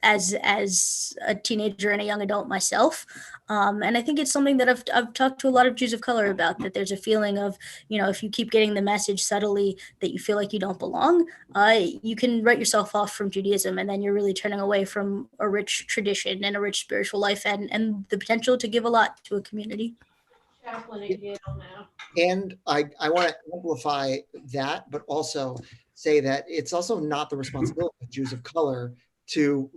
As a teenager and a young adult myself. And I think it's something that I've talked to a lot of Jews of color about, that there's a feeling of, if you keep getting the message subtly that you feel like you don't belong, you can write yourself off from Judaism, and then you're really turning away from a rich tradition and a rich spiritual life and the potential to give a lot to a community. And I want to amplify that, but also say that it's also not the responsibility of Jews of color to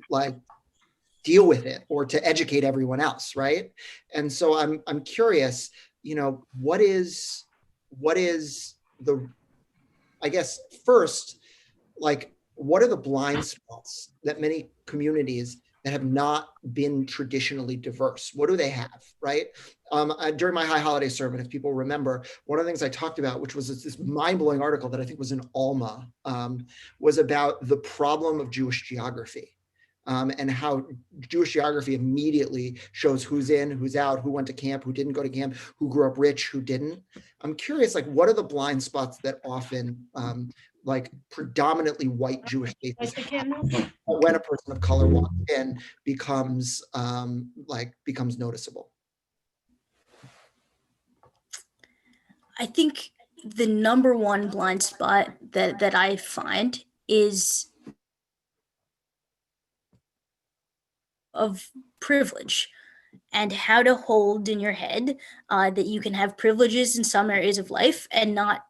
deal with it or to educate everyone else, right? And so I'm curious, what is the, I guess first, what are the blind spots that many communities that have not been traditionally diverse, what do they have, right? During my High Holiday sermon, if people remember, one of the things I talked about, which was this mind-blowing article that I think was in Alma, was about the problem of Jewish geography. And how Jewish geography immediately shows who's in, who's out, who went to camp, who didn't go to camp, who grew up rich, who didn't. I'm curious, what are the blind spots that often, predominantly white Jewish spaces have, when a person of color walks in becomes noticeable? I think the number one blind spot that I find is of privilege, and how to hold in your head that you can have privileges in some areas of life and not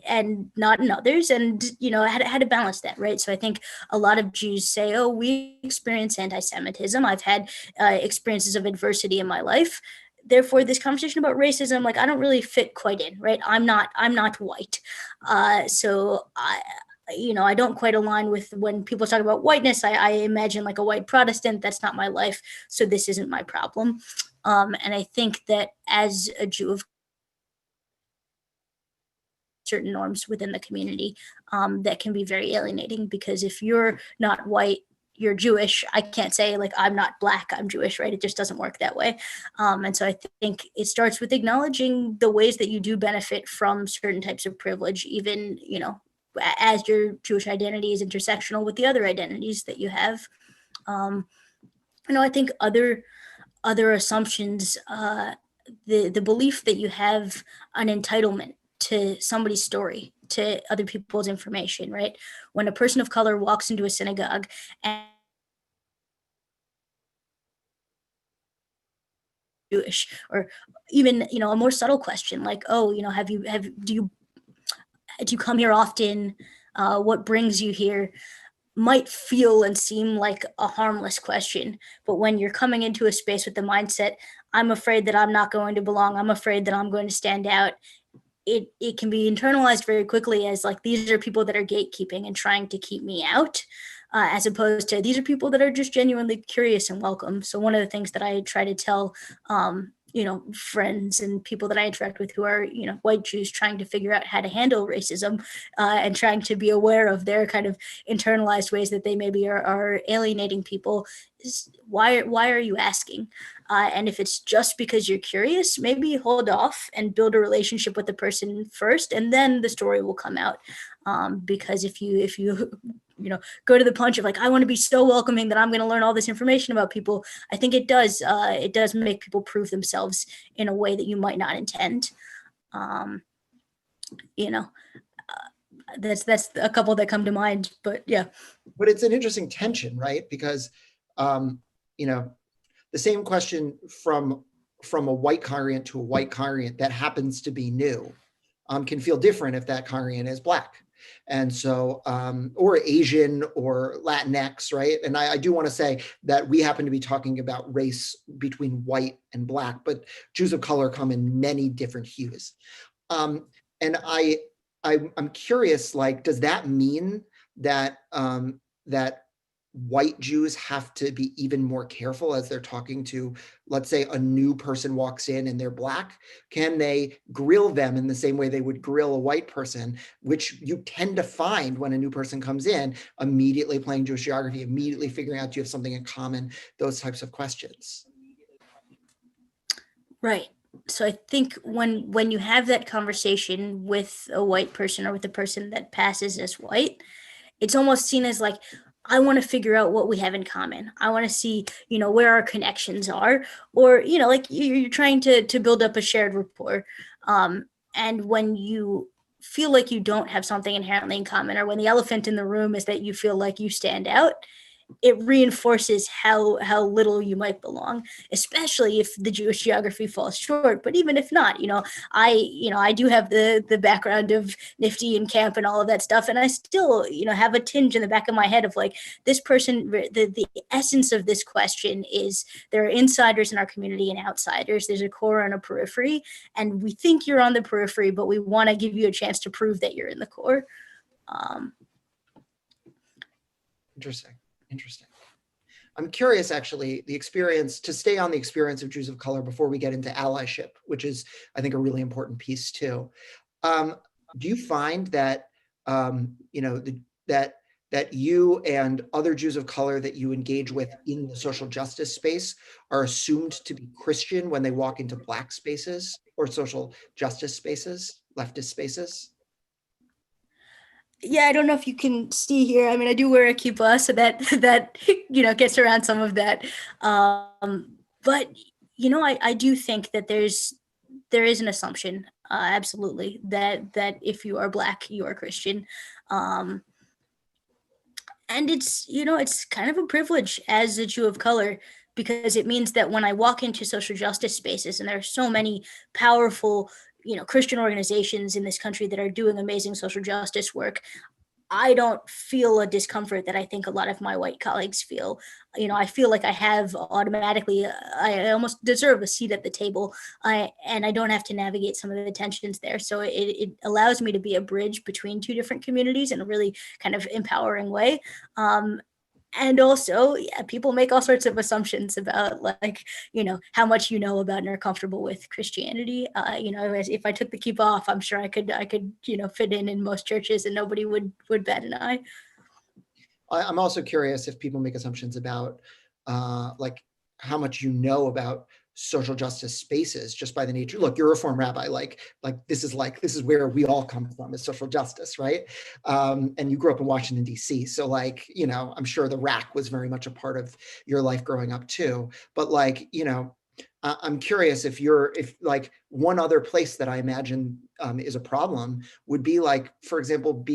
and not in others, and how to balance that, right? So I think a lot of Jews say, oh, we experience anti-Semitism, I've had experiences of adversity in my life, therefore this conversation about racism, like, I don't really fit quite in, right? I'm not white, so I don't quite align with when people talk about whiteness. I imagine like a white Protestant. That's not my life, so this isn't my problem. And I think that as a Jew of certain norms within the community, that can be very alienating, because if you're not white, you're Jewish. I can't say like, I'm not black, I'm Jewish, right? It just doesn't work that way. And so I think it starts with acknowledging the ways that you do benefit from certain types of privilege, even, as your Jewish identity is intersectional with the other identities that you have. I think other assumptions, the belief that you have an entitlement to somebody's story, to other people's information, right? When a person of color walks into a synagogue and Jewish, or even, a more subtle question like, oh, do you come here often? What brings you here? Might feel and seem like a harmless question, but when you're coming into a space with the mindset, I'm afraid that I'm not going to belong, I'm afraid that I'm going to stand out, it can be internalized very quickly as like, these are people that are gatekeeping and trying to keep me out, as opposed to these are people that are just genuinely curious and welcome. So one of the things that I try to tell friends and people that I interact with who are, white Jews trying to figure out how to handle racism, and trying to be aware of their kind of internalized ways that they maybe are alienating people, is why are you asking? And if it's just because you're curious, maybe hold off and build a relationship with the person first, and then the story will come out. Because if you go to the punch of like, I want to be so welcoming that I'm going to learn all this information about people, I think it does make people prove themselves in a way that you might not intend. That's a couple that come to mind, but yeah. But it's an interesting tension, right? Because the same question from a white congregant to a white congregant that happens to be new can feel different if that congregant is black. And so, or Asian or Latinx, right? And I do want to say that we happen to be talking about race between white and black, but Jews of color come in many different hues. And I'm curious, like, does that mean that that white Jews have to be even more careful as they're talking to, let's say, a new person walks in and they're black? Can they grill them in the same way they would grill a white person, which you tend to find when a new person comes in, immediately playing Jewish geography, immediately figuring out, do you have something in common, those types of questions? Right. So I think when you have that conversation with a white person or with a person that passes as white, it's almost seen as like, I want to figure out what we have in common. I want to see, where our connections are, or, like you're trying to build up a shared rapport. And when you feel like you don't have something inherently in common, or when the elephant in the room is that you feel like you stand out, it reinforces how little you might belong, especially if the Jewish geography falls short. But even if not, I do have the background of Nifty and camp and all of that stuff, and I still, have a tinge in the back of my head of like, this person, the essence of this question is there are insiders in our community and outsiders. There's a core and a periphery, and we think you're on the periphery, but we want to give you a chance to prove that you're in the core. Interesting. I'm curious, actually, the experience, to stay on the experience of Jews of color before we get into allyship, which is, I think, a really important piece too. Do you find that, that you and other Jews of color that you engage with in the social justice space are assumed to be Christian when they walk into Black spaces or social justice spaces, leftist spaces? Yeah, I don't know if you can see here. I mean, I do wear a kippah, so that gets around some of that. But I do think that there is an assumption, absolutely, that if you are Black, you are Christian, and it's kind of a privilege as a Jew of color, because it means that when I walk into social justice spaces, and there are so many powerful Christian organizations in this country that are doing amazing social justice work, I don't feel a discomfort that I think a lot of my white colleagues feel. I feel like I have automatically, I almost deserve a seat at the table, and I don't have to navigate some of the tensions there. So it allows me to be a bridge between two different communities in a really kind of empowering way. And also, yeah, people make all sorts of assumptions about how much about and are comfortable with Christianity. If I took the kippah off, I'm sure I could fit in most churches and nobody would bat an eye. I'm also curious if people make assumptions about like how much about social justice spaces just by the nature. Look, you're a Reform rabbi, this is where we all come from, is social justice, right? And you grew up in Washington, D.C. So I'm sure the rack was very much a part of your life growing up too. But I'm curious if one other place that I imagine is a problem would be for example,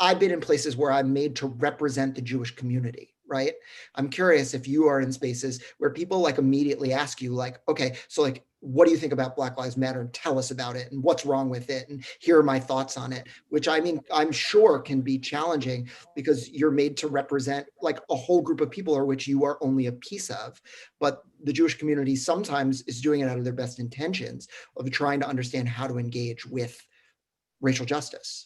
I've been in places where I'm made to represent the Jewish community, right? I'm curious if you are in spaces where people immediately ask you okay, so what do you think about Black Lives Matter? And tell us about it and what's wrong with it. And here are my thoughts on it, which I'm sure can be challenging because you're made to represent a whole group of people, or which you are only a piece of. But the Jewish community sometimes is doing it out of their best intentions of trying to understand how to engage with racial justice.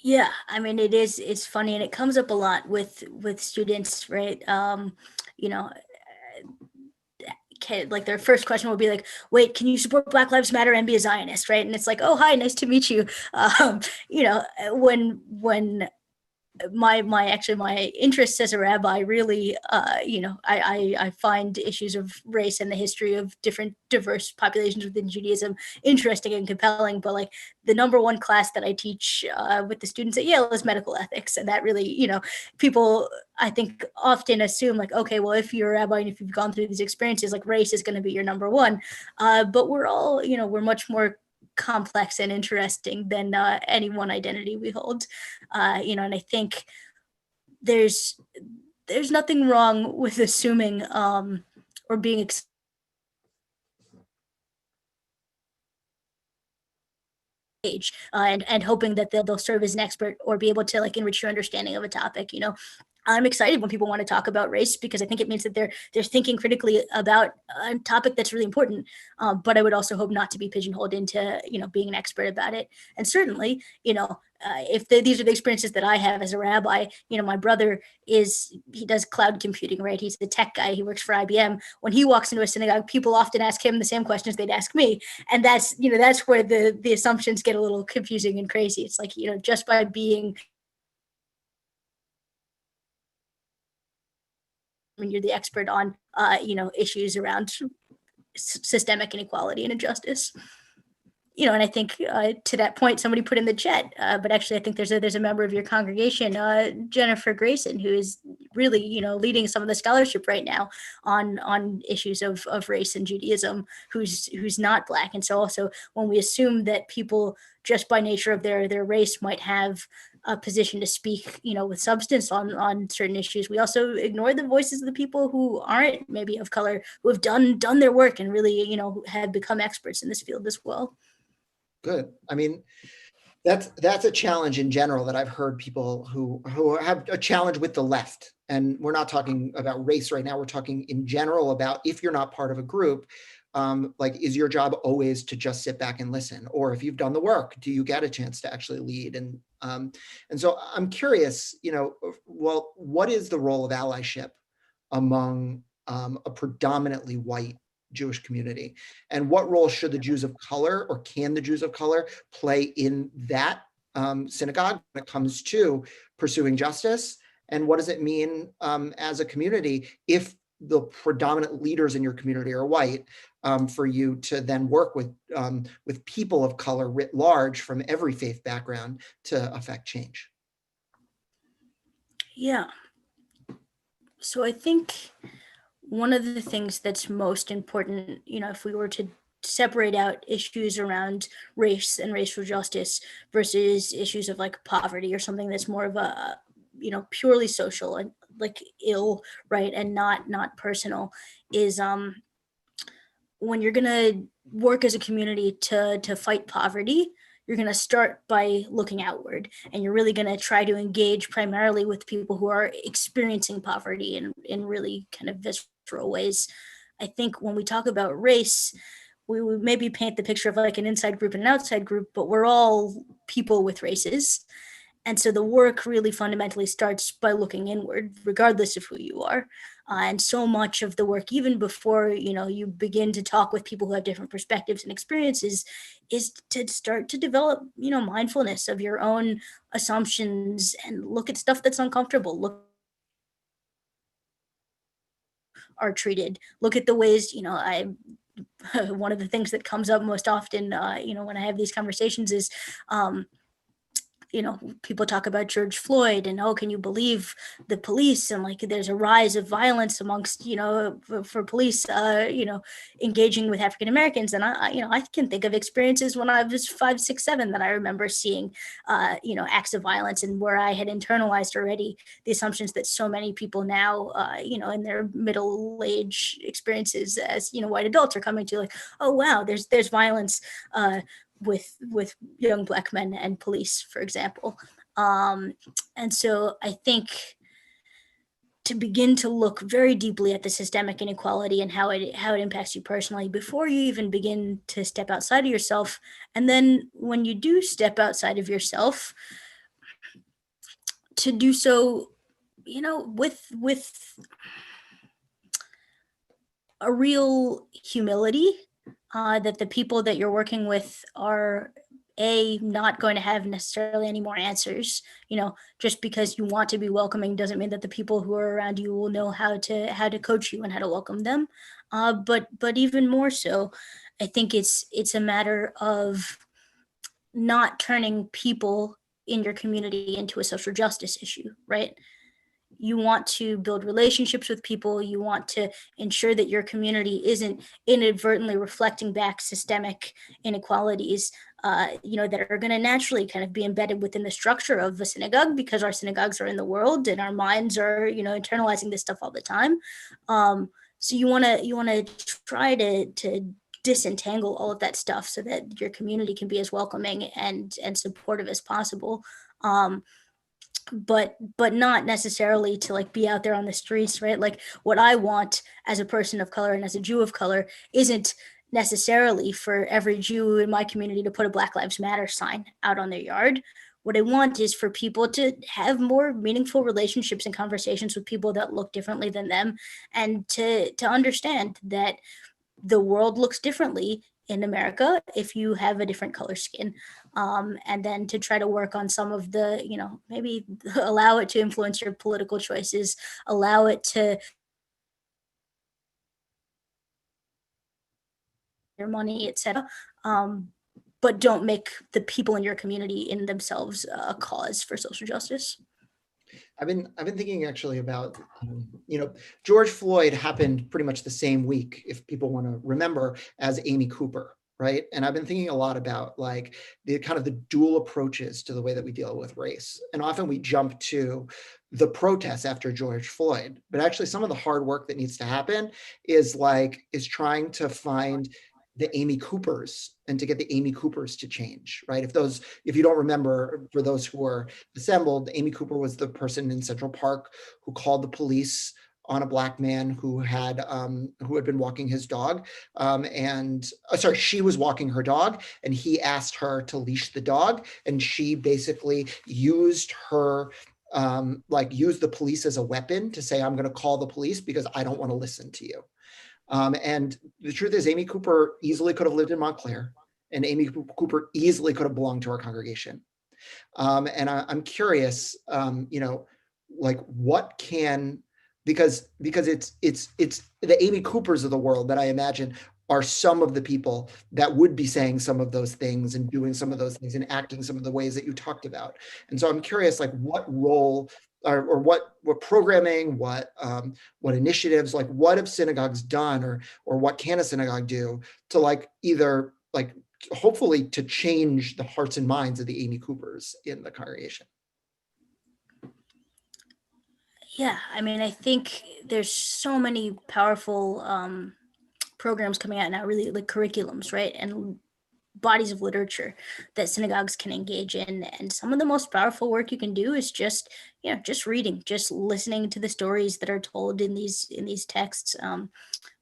Yeah, it's funny, and it comes up a lot with students, right? Their first question will be wait, can you support Black Lives Matter and be a Zionist, right? And it's oh, hi, nice to meet you. When my interests as a rabbi really, I find issues of race and the history of different diverse populations within Judaism interesting and compelling. But the number one class that I teach with the students at Yale is medical ethics. And that really, people, I think, often assume okay, well, if you're a rabbi and if you've gone through these experiences, race is going to be your number one. But we're all, we're much more complex and interesting than any one identity we hold. And I think there's nothing wrong with assuming or being and hoping that they'll serve as an expert or be able to enrich your understanding of a topic. I'm excited when people want to talk about race because I think it means that they're thinking critically about a topic that's really important. But I would also hope not to be pigeonholed into being an expert about it. And certainly, if these are the experiences that I have as a rabbi, my brother he does cloud computing, right? He's the tech guy. He works for IBM. When he walks into a synagogue, people often ask him the same questions they'd ask me, and that's where the assumptions get a little confusing and crazy. It's just by being when you're the expert on issues around systemic inequality and injustice. And I think to that point, somebody put in the chat, but actually I think there's a member of your congregation, Jennifer Grayson, who is really, leading some of the scholarship right now on issues of race and Judaism, who's not Black. And so also when we assume that people just by nature of their race might have a position to speak, with substance on certain issues, we also ignore the voices of the people who aren't maybe of color, who have done their work and really, have become experts in this field as well. Good. That's a challenge in general that I've heard people who have a challenge with the left. And we're not talking about race right now. We're talking in general about if you're not part of a group, is your job always to just sit back and listen? Or if you've done the work, do you get a chance to actually lead? And so I'm curious, well, what is the role of allyship among a predominantly white Jewish community? And what role should the Jews of color, or can the Jews of color play in that synagogue when it comes to pursuing justice? And what does it mean as a community if the predominant leaders in your community are white, for you to then work with people of color writ large from every faith background to affect change? Yeah. So I think one of the things that's most important, if we were to separate out issues around race and racial justice versus issues of poverty or something that's more of a, purely social and ill, right, and not personal, is when you're going to work as a community to fight poverty, you're going to start by looking outward, and you're really going to try to engage primarily with people who are experiencing poverty in really kind of visceral ways. I think when we talk about race, we would maybe paint the picture of like an inside group and an outside group, but we're all people with races. And so the work really fundamentally starts by looking inward, regardless of who you are. And so much of the work, even before you begin to talk with people who have different perspectives and experiences, is to start to develop mindfulness of your own assumptions and look at stuff that's uncomfortable. Look are treated. Look at the ways I. One of the things that comes up most often, when I have these conversations is. People talk about George Floyd and, oh, can you believe the police? And like, there's a rise of violence amongst, for police, engaging with African Americans. And I can think of experiences when I was 5, 6, 7 that I remember seeing, acts of violence, and where I had internalized already the assumptions that so many people now, in their middle age experiences as, white adults are coming to, like, oh, wow, there's violence, with young Black men and police, for example. And so I think to begin to look very deeply at the systemic inequality and how it impacts you personally before you even begin to step outside of yourself. And then when you do step outside of yourself, to do so, with a real humility, that the people that you're working with are not going to have necessarily any more answers. Just because you want to be welcoming doesn't mean that the people who are around you will know how to coach you and how to welcome them. But even more so, I think it's a matter of not turning people in your community into a social justice issue, right? You want to build relationships with people. You want to ensure that your community isn't inadvertently reflecting back systemic inequalities, that are going to naturally kind of be embedded within the structure of the synagogue, because our synagogues are in the world and our minds are, internalizing this stuff all the time. So you want to try to disentangle all of that stuff so that your community can be as welcoming and supportive as possible. But not necessarily to like be out there on the streets, right? Like, what I want as a person of color and as a Jew of color isn't necessarily for every Jew in my community to put a Black Lives Matter sign out on their yard. What I want is for people to have more meaningful relationships and conversations with people that look differently than them, and to understand that the world looks differently in America if you have a different color skin. And then to try to work on some of the, maybe allow it to influence your political choices, allow it to your money, etc. But don't make the people in your community in themselves a cause for social justice. I've been thinking actually about, George Floyd happened pretty much the same week, if people want to remember, as Amy Cooper, right? And I've been thinking a lot about like the kind of the dual approaches to the way that we deal with race. And often we jump to the protests after George Floyd, but actually some of the hard work that needs to happen is trying to find the Amy Coopers and to get the Amy Coopers to change, right? If you don't remember, for those who were assembled, Amy Cooper was the person in Central Park who called the police on a Black man who had been walking his dog, she was walking her dog, and he asked her to leash the dog, and she basically used the police as a weapon to say, I'm going to call the police because I don't want to listen to you. And the truth is, Amy Cooper easily could have lived in Montclair, and Amy Cooper easily could have belonged to our congregation. And I'm curious, what can, because it's the Amy Coopers of the world that I imagine are some of the people that would be saying some of those things and doing some of those things and acting some of the ways that you talked about. And so I'm curious, like, what role or what programming, what initiatives, like what have synagogues done, or what can a synagogue do to either hopefully to change the hearts and minds of the Amy Coopers in the congregation? Yeah, I mean, I think there's so many powerful programs coming out now, really like curriculums, right? And bodies of literature that synagogues can engage in. And some of the most powerful work you can do is just, just reading, just listening to the stories that are told in these texts.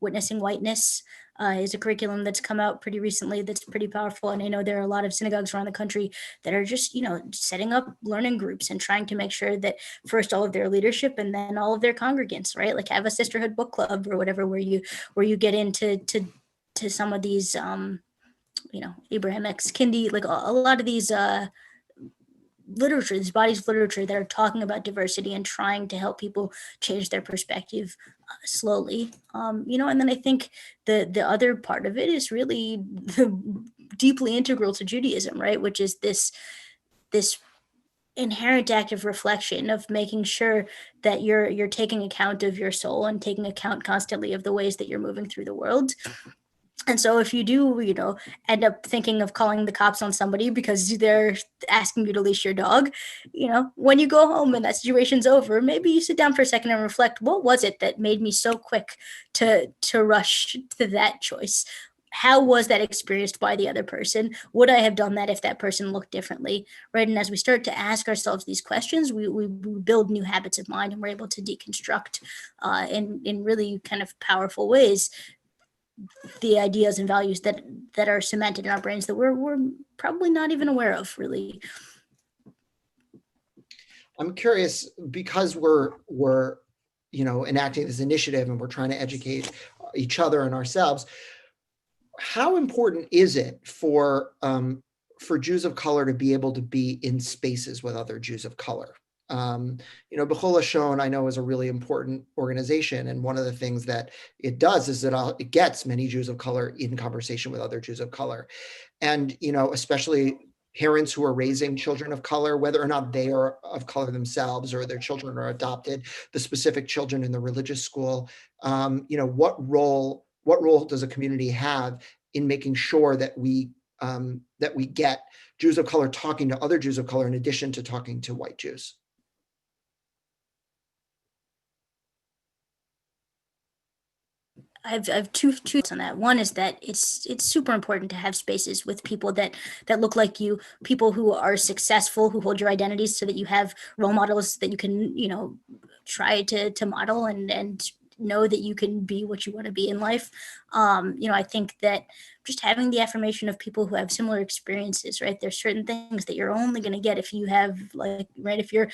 Witnessing Whiteness is a curriculum that's come out pretty recently that's pretty powerful. And I know there are a lot of synagogues around the country that are just, setting up learning groups and trying to make sure that first all of their leadership and then all of their congregants, right? Like have a sisterhood book club or whatever, where you get into to some of these Abraham X Kendi, like a lot of these literature, these bodies of literature that are talking about diversity and trying to help people change their perspective slowly. And then I think the other part of it is really deeply integral to Judaism, right? Which is this inherent act of reflection, of making sure that you're taking account of your soul and taking account constantly of the ways that you're moving through the world. And so if you do, end up thinking of calling the cops on somebody because they're asking you to leash your dog, when you go home and that situation's over, maybe you sit down for a second and reflect, what was it that made me so quick to rush to that choice? How was that experienced by the other person? Would I have done that if that person looked differently, right? And as we start to ask ourselves these questions, we build new habits of mind, and we're able to deconstruct in really kind of powerful ways the ideas and values that are cemented in our brains that we're probably not even aware of, really. I'm curious, because we're enacting this initiative and we're trying to educate each other and ourselves, how important is it for Jews of color to be able to be in spaces with other Jews of color? B'chol Hashon, I know, is a really important organization, and one of the things that it does is that it gets many Jews of color in conversation with other Jews of color, and especially parents who are raising children of color, whether or not they are of color themselves or their children are adopted, the specific children in the religious school. What role does a community have in making sure that we get Jews of color talking to other Jews of color in addition to talking to white Jews? I have two thoughts on that. One is that it's super important to have spaces with people that look like you, people who are successful, who hold your identities, so that you have role models that you can try to model and know that you can be what you want to be in life. I think that just having the affirmation of people who have similar experiences, right? There's certain things that you're only going to get if you have, if you're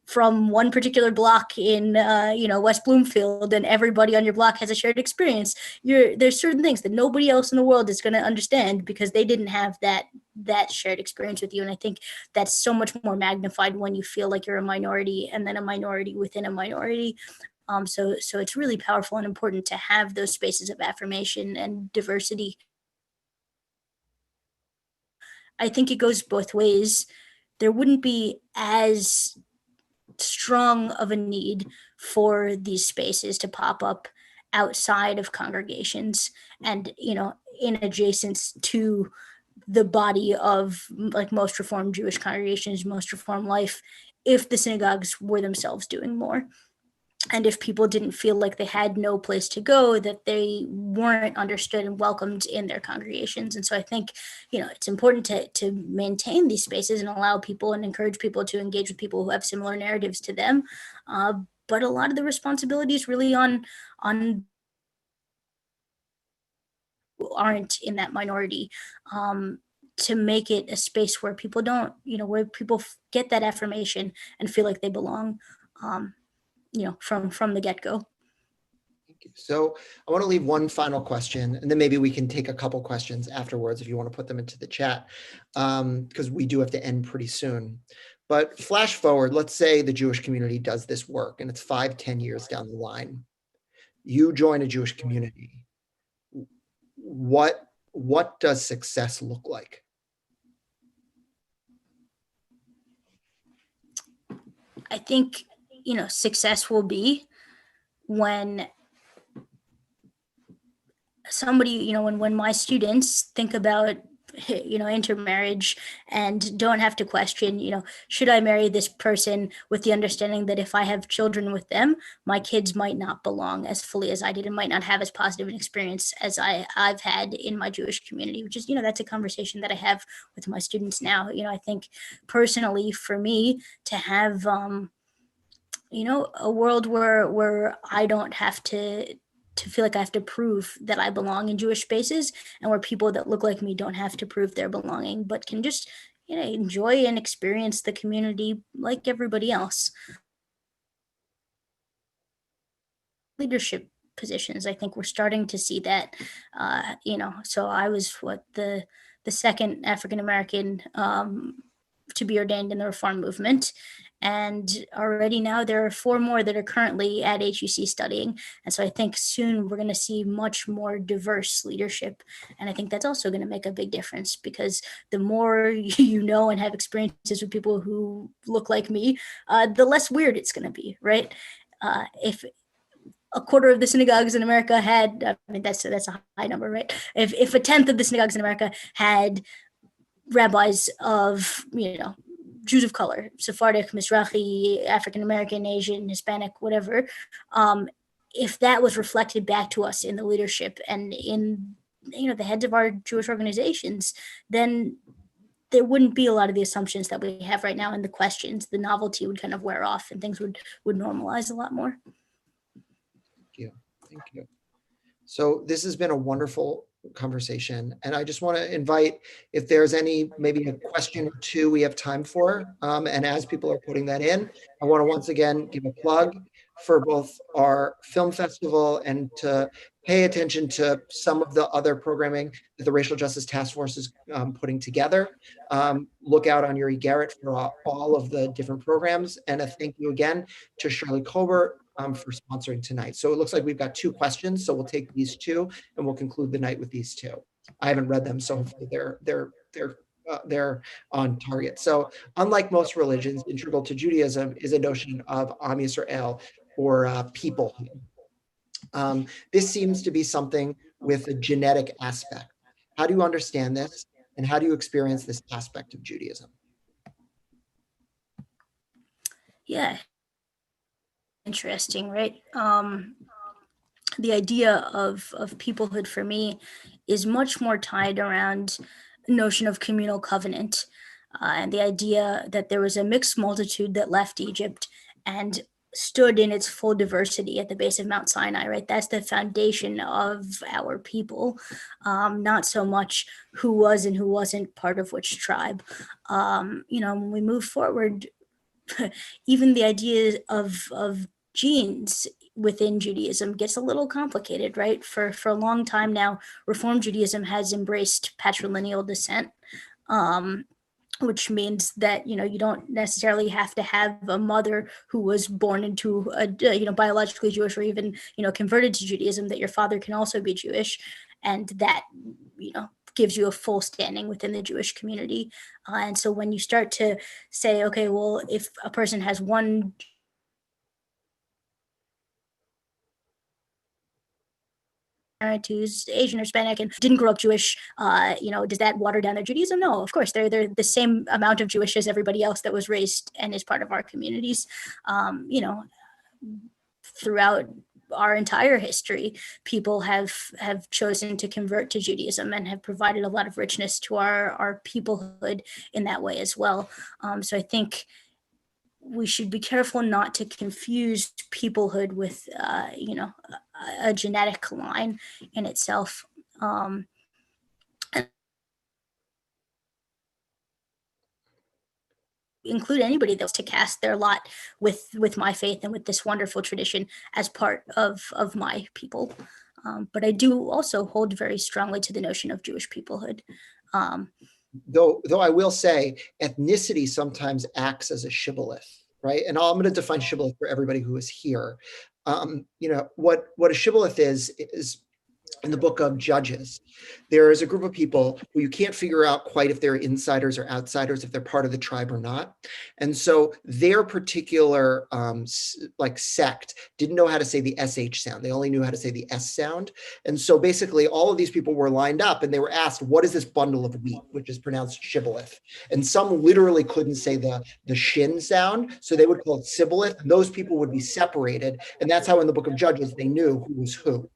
from one particular block in West Bloomfield, and everybody on your block has a shared experience. There's certain things that nobody else in the world is going to understand because they didn't have that shared experience with you. And I think that's so much more magnified when you feel like you're a minority and then a minority within a minority. So it's really powerful and important to have those spaces of affirmation and diversity. I think it goes both ways. There wouldn't be as strong of a need for these spaces to pop up outside of congregations and in adjacence to the body of like most Reformed Jewish congregations, most Reformed life, if the synagogues were themselves doing more. And if people didn't feel like they had no place to go, that they weren't understood and welcomed in their congregations. And so I think, it's important to maintain these spaces and allow people and encourage people to engage with people who have similar narratives to them. But a lot of the responsibility is really on who aren't in that minority, to make it a space where people don't, where people get that affirmation and feel like they belong. From the get-go. So I want to leave one final question, and then maybe we can take a couple questions afterwards if you want to put them into the chat, because we do have to end pretty soon. But flash forward, let's say the Jewish community does this work and it's 5-10 years down the line. You join a Jewish community. What does success look like? I think success will be when somebody, when my students think about intermarriage, and don't have to question, should I marry this person, with the understanding that if I have children with them, my kids might not belong as fully as I did and might not have as positive an experience as I've had in my Jewish community, which is, that's a conversation that I have with my students now. I think personally for me to have, a world where I don't have to feel like I have to prove that I belong in Jewish spaces, and where people that look like me don't have to prove their belonging, but can just, enjoy and experience the community like everybody else. Leadership positions, I think we're starting to see that, so I was the second African American to be ordained in the Reform movement. And already now there are 4 more that are currently at HUC studying. And so I think soon we're going to see much more diverse leadership. And I think that's also going to make a big difference, because the more you know and have experiences with people who look like me, the less weird it's going to be, right? If a quarter of the synagogues in America had, that's a high number, right? If a tenth of the synagogues in America had rabbis of, Jews of color, Sephardic, Mizrahi, African American, Asian, Hispanic, whatever, if that was reflected back to us in the leadership and in, the heads of our Jewish organizations, then there wouldn't be a lot of the assumptions that we have right now, and the questions, the novelty would kind of wear off, and things would normalize a lot more. Thank you. So this has been a wonderful conversation, and I just want to invite, if there's maybe a question or two we have time for, and as people are putting that in, I want to once again give a plug for both our film festival and to pay attention to some of the other programming that the Racial Justice Task Force is putting together. Look out on your eGarrett for all of the different programs, and a thank you again to Shirley Colbert for sponsoring tonight. So it looks like we've got 2 questions, so we'll take these 2 and we'll conclude the night with these 2. I haven't read them, so hopefully they're on target. So unlike most religions, integral to Judaism is a notion of Am Yisrael, or peoplehood. This seems to be something with a genetic aspect. How do you understand this, and how do you experience this aspect of Judaism? Yeah. Interesting, right? The idea of peoplehood for me is much more tied around notion of communal covenant, and the idea that there was a mixed multitude that left Egypt and stood in its full diversity at the base of Mount Sinai, right? That's the foundation of our people, not so much who was and who wasn't part of which tribe. When we move forward, even the idea of genes within Judaism gets a little complicated, right? For a long time now, Reform Judaism has embraced patrilineal descent, which means that, you don't necessarily have to have a mother who was born into a, biologically Jewish, or even, converted to Judaism, that your father can also be Jewish. And that, gives you a full standing within the Jewish community. And so when you start to say, okay, well, if a person has one parent who's Asian or Hispanic and didn't grow up Jewish, does that water down their Judaism? No, of course, they're the same amount of Jewish as everybody else that was raised and is part of our communities. Throughout our entire history, people have chosen to convert to Judaism and have provided a lot of richness to our peoplehood in that way as well. So I think we should be careful not to confuse peoplehood with, a genetic line in itself. Include anybody that was to cast their lot with my faith and with this wonderful tradition as part of my people. But I do also hold very strongly to the notion of Jewish peoplehood. Though I will say ethnicity sometimes acts as a shibboleth, right? And I'm going to define shibboleth for everybody who is here. What a shibboleth is in the book of Judges, there is a group of people who you can't figure out quite if they're insiders or outsiders, if they're part of the tribe or not. And so their particular like sect didn't know how to say the SH sound. They only knew how to say the S sound. And so basically all of these people were lined up and they were asked, what is this bundle of wheat, which is pronounced shibboleth? And some literally couldn't say the shin sound. So they would call it sibboleth. And those people would be separated. And that's how in the book of Judges, they knew who was who.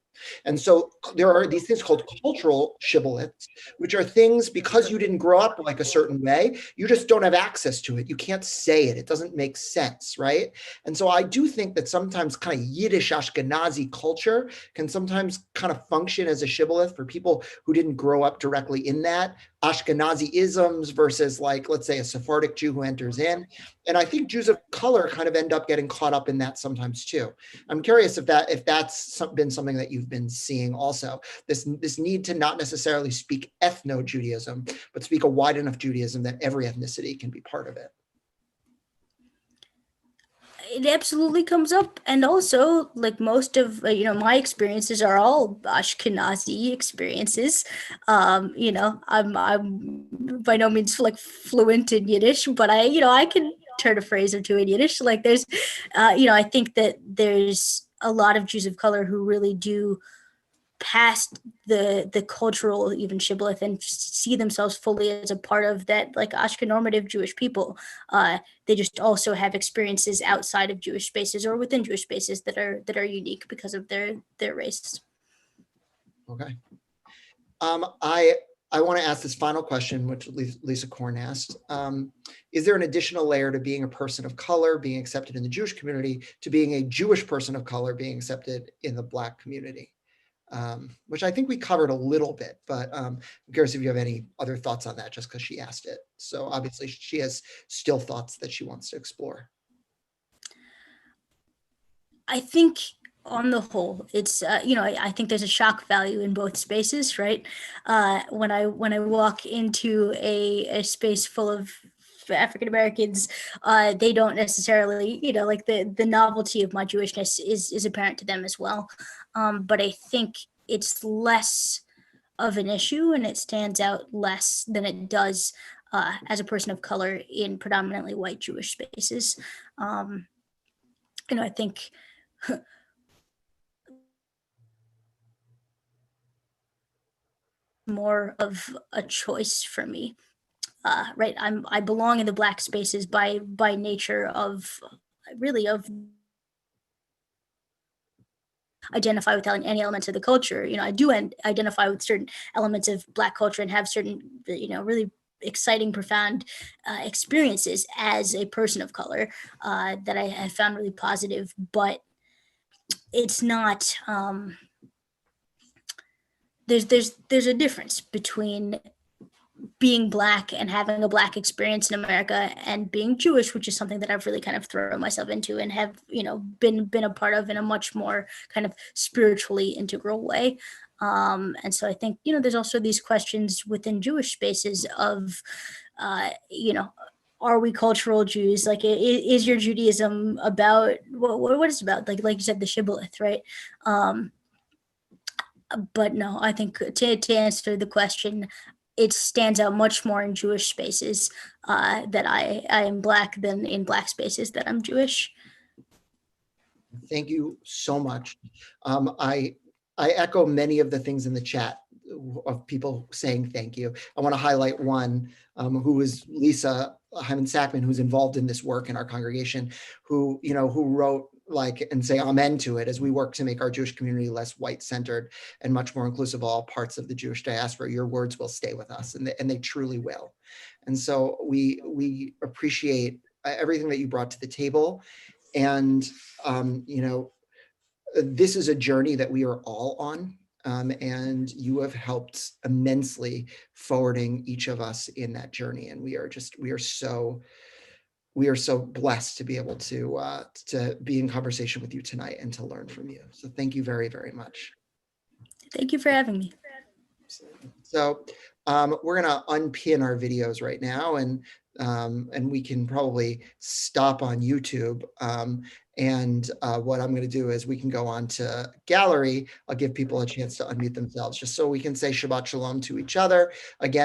And so there are these things called cultural shibboleths, which are things because you didn't grow up like a certain way, you just don't have access to it. You can't say it. It doesn't make sense, right? And so I do think that sometimes kind of Yiddish Ashkenazi culture can sometimes kind of function as a shibboleth for people who didn't grow up directly in that. Ashkenazi isms versus like, let's say a Sephardic Jew who enters in. And I think Jews of color kind of end up getting caught up in that sometimes too. I'm curious if that's been something that you've been seeing also, this need to not necessarily speak ethno-Judaism, but speak a wide enough Judaism that every ethnicity can be part of it. It absolutely comes up, and also like most of my experiences are all Ashkenazi experiences. I'm by no means like fluent in Yiddish, but I can turn a phrase or two in Yiddish. Like there's I think that there's a lot of Jews of color who really do past the cultural even shibboleth and see themselves fully as a part of that like Ashkenormative Jewish people. They just also have experiences outside of Jewish spaces or within Jewish spaces that are unique because of their race. Okay. I want to ask this final question, which Lisa Korn asked. Is there an additional layer to being a person of color, being accepted in the Jewish community, to being a Jewish person of color, being accepted in the Black community? Which I think we covered a little bit, but I'm curious if you have any other thoughts on that, just because she asked it. So obviously she has still thoughts that she wants to explore. I think on the whole, it's I think there's a shock value in both spaces, right? When I walk into a space full of African Americans, they don't necessarily, like the novelty of my Jewishness is apparent to them as well. But I think it's less of an issue and it stands out less than it does as a person of color in predominantly white Jewish spaces. I think more of a choice for me. Right, I belong in the Black spaces by nature of identify with any elements of the culture. I do identify with certain elements of Black culture and have certain really exciting, profound experiences as a person of color that I have found really positive, but it's not there's a difference between being Black and having a Black experience in America and being Jewish, which is something that I've really kind of thrown myself into and have, been a part of in a much more kind of spiritually integral way. And so I think, there's also these questions within Jewish spaces of, are we cultural Jews? Like, is your Judaism about what is it about? Like you said, the shibboleth, right? But no, I think to answer the question, it stands out much more in Jewish spaces that I am Black than in Black spaces that I'm Jewish. Thank you so much. I echo many of the things in the chat of people saying thank you. I want to highlight one who is Lisa Hyman Sackman, who's involved in this work in our congregation, who wrote and say amen to it as we work to make our Jewish community less white-centered and much more inclusive of all parts of the Jewish diaspora. Your words will stay with us, and they truly will. And so we appreciate everything that you brought to the table. And this is a journey that we are all on, and you have helped immensely forwarding each of us in that journey. And we are so blessed to be able to be in conversation with you tonight and to learn from you. So thank you very, very much. Thank you for having me. So we're going to unpin our videos right now, and we can probably stop on YouTube. And what I'm going to do is we can go on to gallery. I'll give people a chance to unmute themselves just so we can say Shabbat Shalom to each other. Again,